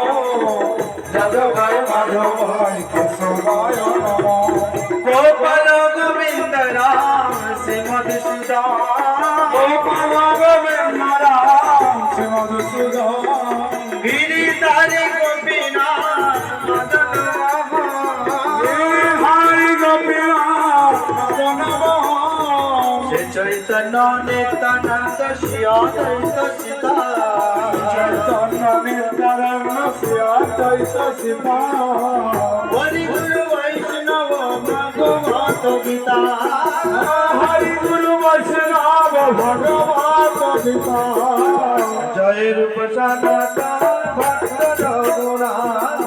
যাদবায় মাধবায় কেশবায় নম। গোপাল গোবিন্দ রাম শ্রী মধুসূদন, গোপাল গোবিন্দ রাম শ্রী মধুসূদন। গিরিধারী গোপীনাথ মদন মোহন, গিরিধারী গোপীনাথ মদন মোহন। শ্রী চৈতন্য নিত্যানন্দ শ্রী অদ্বৈত সীতা, চৈতন্য নিত্যানন্দ শ্রী অদ্বৈত সীতা। হরি গুরু ভগবত গীতা হরি গুরু বৈষ্ণব ভগবত গীতা জয় রূপ সনাতন ভক্ত রঘুনাথ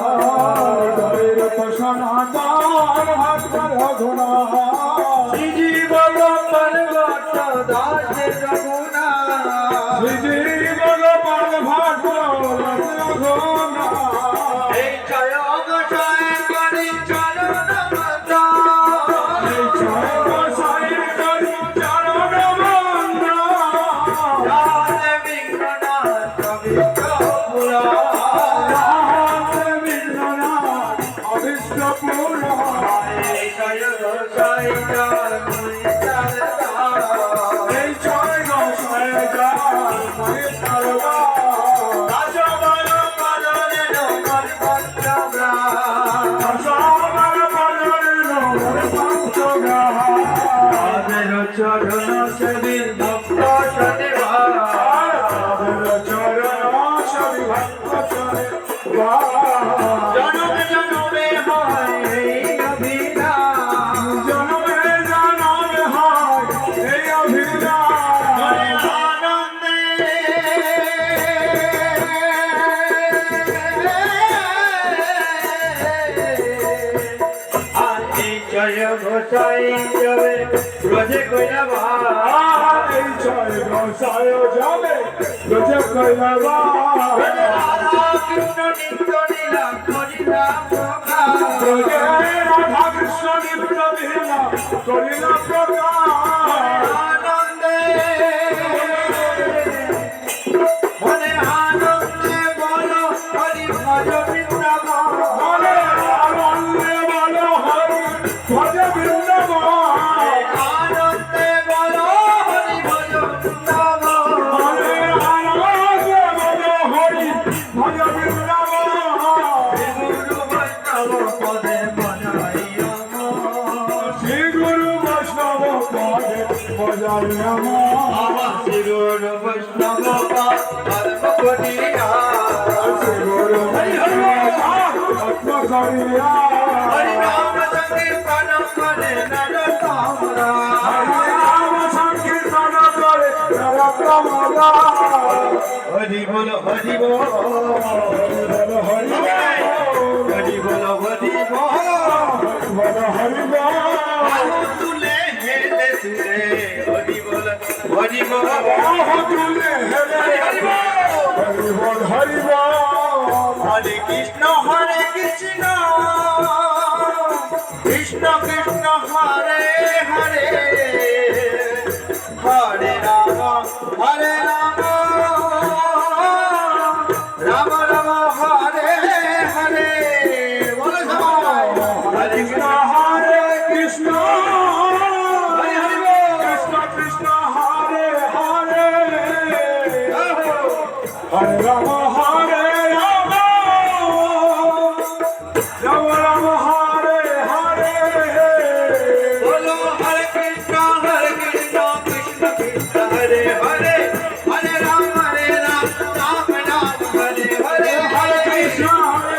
জয় রূপ সনাতন ভক্ত রঘুনাথ শ্রীজীব গোপাল ভক্ত দাস রঘুনাথ শ্রীজীব গোপাল ভক্ত রঘুনাথ এই জয় গোসাই করি চরণ বন্দন এই জয় গোসাই করি চরণ বন্দন রাধে বিঘ্ননাথ পবিত্র পুরাণ রাধে বিঘ্ননাথ অভিষ্ট পুরাণ এই জয় গোসাই যার মনে সরদা এই জয় গোসাই যার মনে সরদা রাজবল পদরে নমর পঞ্চগ্রাম রাজবল পদরে নমর পঞ্চগ্রাম তাদের চরণ সেবিন ভক্ত শনিবার তাদের চরণ সেবিন ভক্ত শনিবার জনমে জনমে হয় এই অভিধান জনমে জনমে হয় এই অভিধান আনন্দে এই জয় গোসাই যাবে রোজে কইলা এই জয় গোসাই যাবে রোজে কইলা কৃষ্ণ নিত্য লীলা করিলা রোজে রাধা কৃষ্ণ নিত্য লীলা করিলা আনন্দে মনে আনন্দে বলো হরি ভজ বৃন্দাবন মনে আনন্দে বলো হরি ভজ বৃন্দাবন আনন্দে বলো হরি ভজ বৃন্দাবন মনে আনন্দে বলো হরি ভজ বৃন্দাবন গুরু বৈষ্ণব পদে বজাইয়া শ্রী গুরু বৈষ্ণব পদে বজাইয়া শ্রী গুরু বৈষ্ণব পদ করিয়া শ্রী গুরু বৈষ্ণব করিয়া হরি নাম সংকীর্তন করে নরোত্তমরা হরি নাম সংকীর্তন করে নরোত্তমরা হরি বল হরি বল হরি বল হরি বল হরি বল হরি বল তুলে হেলে তুলে হরি বল হরি বল তুলে হেলে হরি বল হরি বল হরে কৃষ্ণ কৃষ্ণ কৃষ্ণ হরে হরে হরে রাম রাম রাম হরে হরে বলো সবাই হরে কৃষ্ণ হরে কৃষ্ণ কৃষ্ণ হরে হরে হরে রাম হরে রাম রাম রাম হরে হরে বলো হরে কৃষ্ণ কৃষ্ণ কৃষ্ণ হরে হরে হরে রাম রাম রাম হরে হরে হরে কৃষ্ণ হরে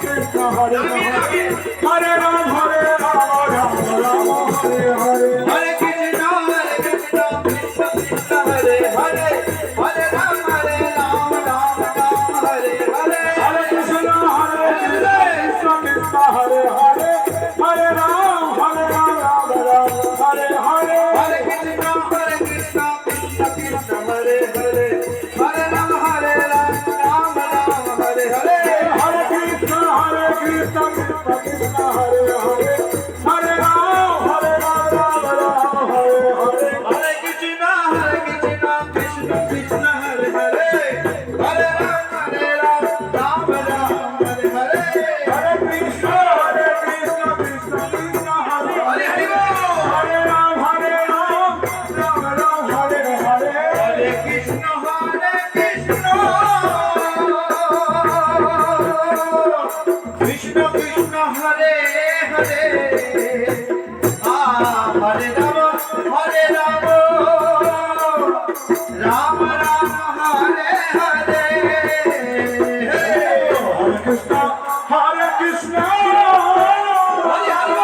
কৃষ্ণ হরে হরে হরে রাম রাম রাম হরে হরে হরে কৃষ্ণ কৃষ্ণ কৃষ্ণ হরে হরে হরে রাম রাম রাম হরে হরে হরে কৃষ্ণ কৃষ্ণ কৃষ্ণ হরে হরে হরে রাম রাম রাম হরে হরে হরে কৃষ্ণ কৃষ্ণ কৃষ্ণ হরে হরে হরে রাম রাম রাম হরে হরে হরে কৃষ্ণ কৃষ্ণ কৃষ্ণ হরে হরে হরে রাম রাম রাম হরে হরে হরে কৃষ্ণ কৃষ্ণ কৃষ্ণ হরে হরে হরে রাম রাম রাম হরে হরে হরে কৃষ্ণ কৃষ্ণ কৃষ্ণ হরে হরে হরে রাম রাম রাম হরে হরে হরে কৃষ্ণ কৃষ্ণ কৃষ্ণ হরে হরে হরে রাম রাম রাম হরে হরে হরে কৃষ্ণ হরে কৃষ্ণ হরে হরে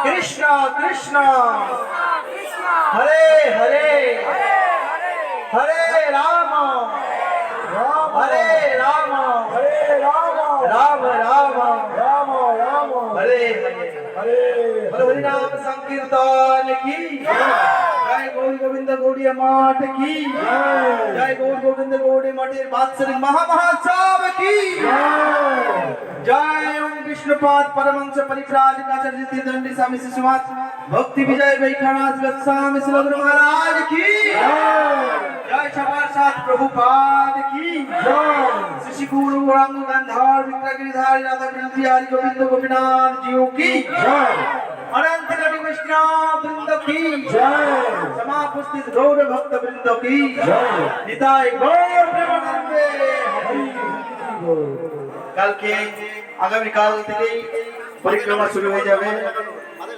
कृष्ण कृष्ण हरे हरे हरे राम हरे राम राम राम हरे हरे हरे नाम संकीर्तन की जय गौर गोविंद गौड़िया मठ की जय गौर गोविंद गौड़ी मठेर वात्सरिक महामहोत्सव की जय ओम विष्णुपाद परमहंस परिव्राजकाचार्य दंडी स्वामी शिशुनाथ भक्ति विजय वैखनाथ गोस्वामी श्री गुरु महाराज की जय छपार साथ प्रभुपाद की जय श्री गुरु गौरांग गंधार विक्रगिरिधारी राधा कृष्ण हरि गोविंद गोपीनाथ जीव की जय अनंत कोटि वैष्णव वृंद की जय समापुस्थित गौर भक्त वृंद की जय निताय गौर प्रेमानंदे हरि बोल। কালকে আগামী কাল থেকেই পরিক্রমা শুরু হয়ে যাবে,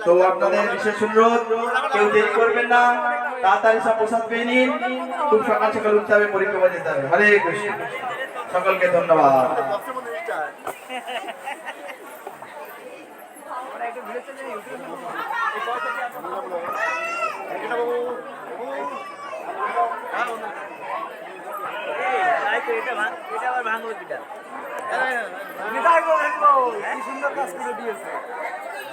তো আপনাদের বিশেষ অনুরোধ কেউ দেরি করবেন না, তাড়াতাড়ি সব প্রসাদ পেয়ে নিন, খুব সকাল সকাল উঠতে হবে, পরিক্রমা যেতে হবে। হরে কৃষ্ণ, সকলকে ধন্যবাদ। সুন্দর কাজ করে দিয়েছে।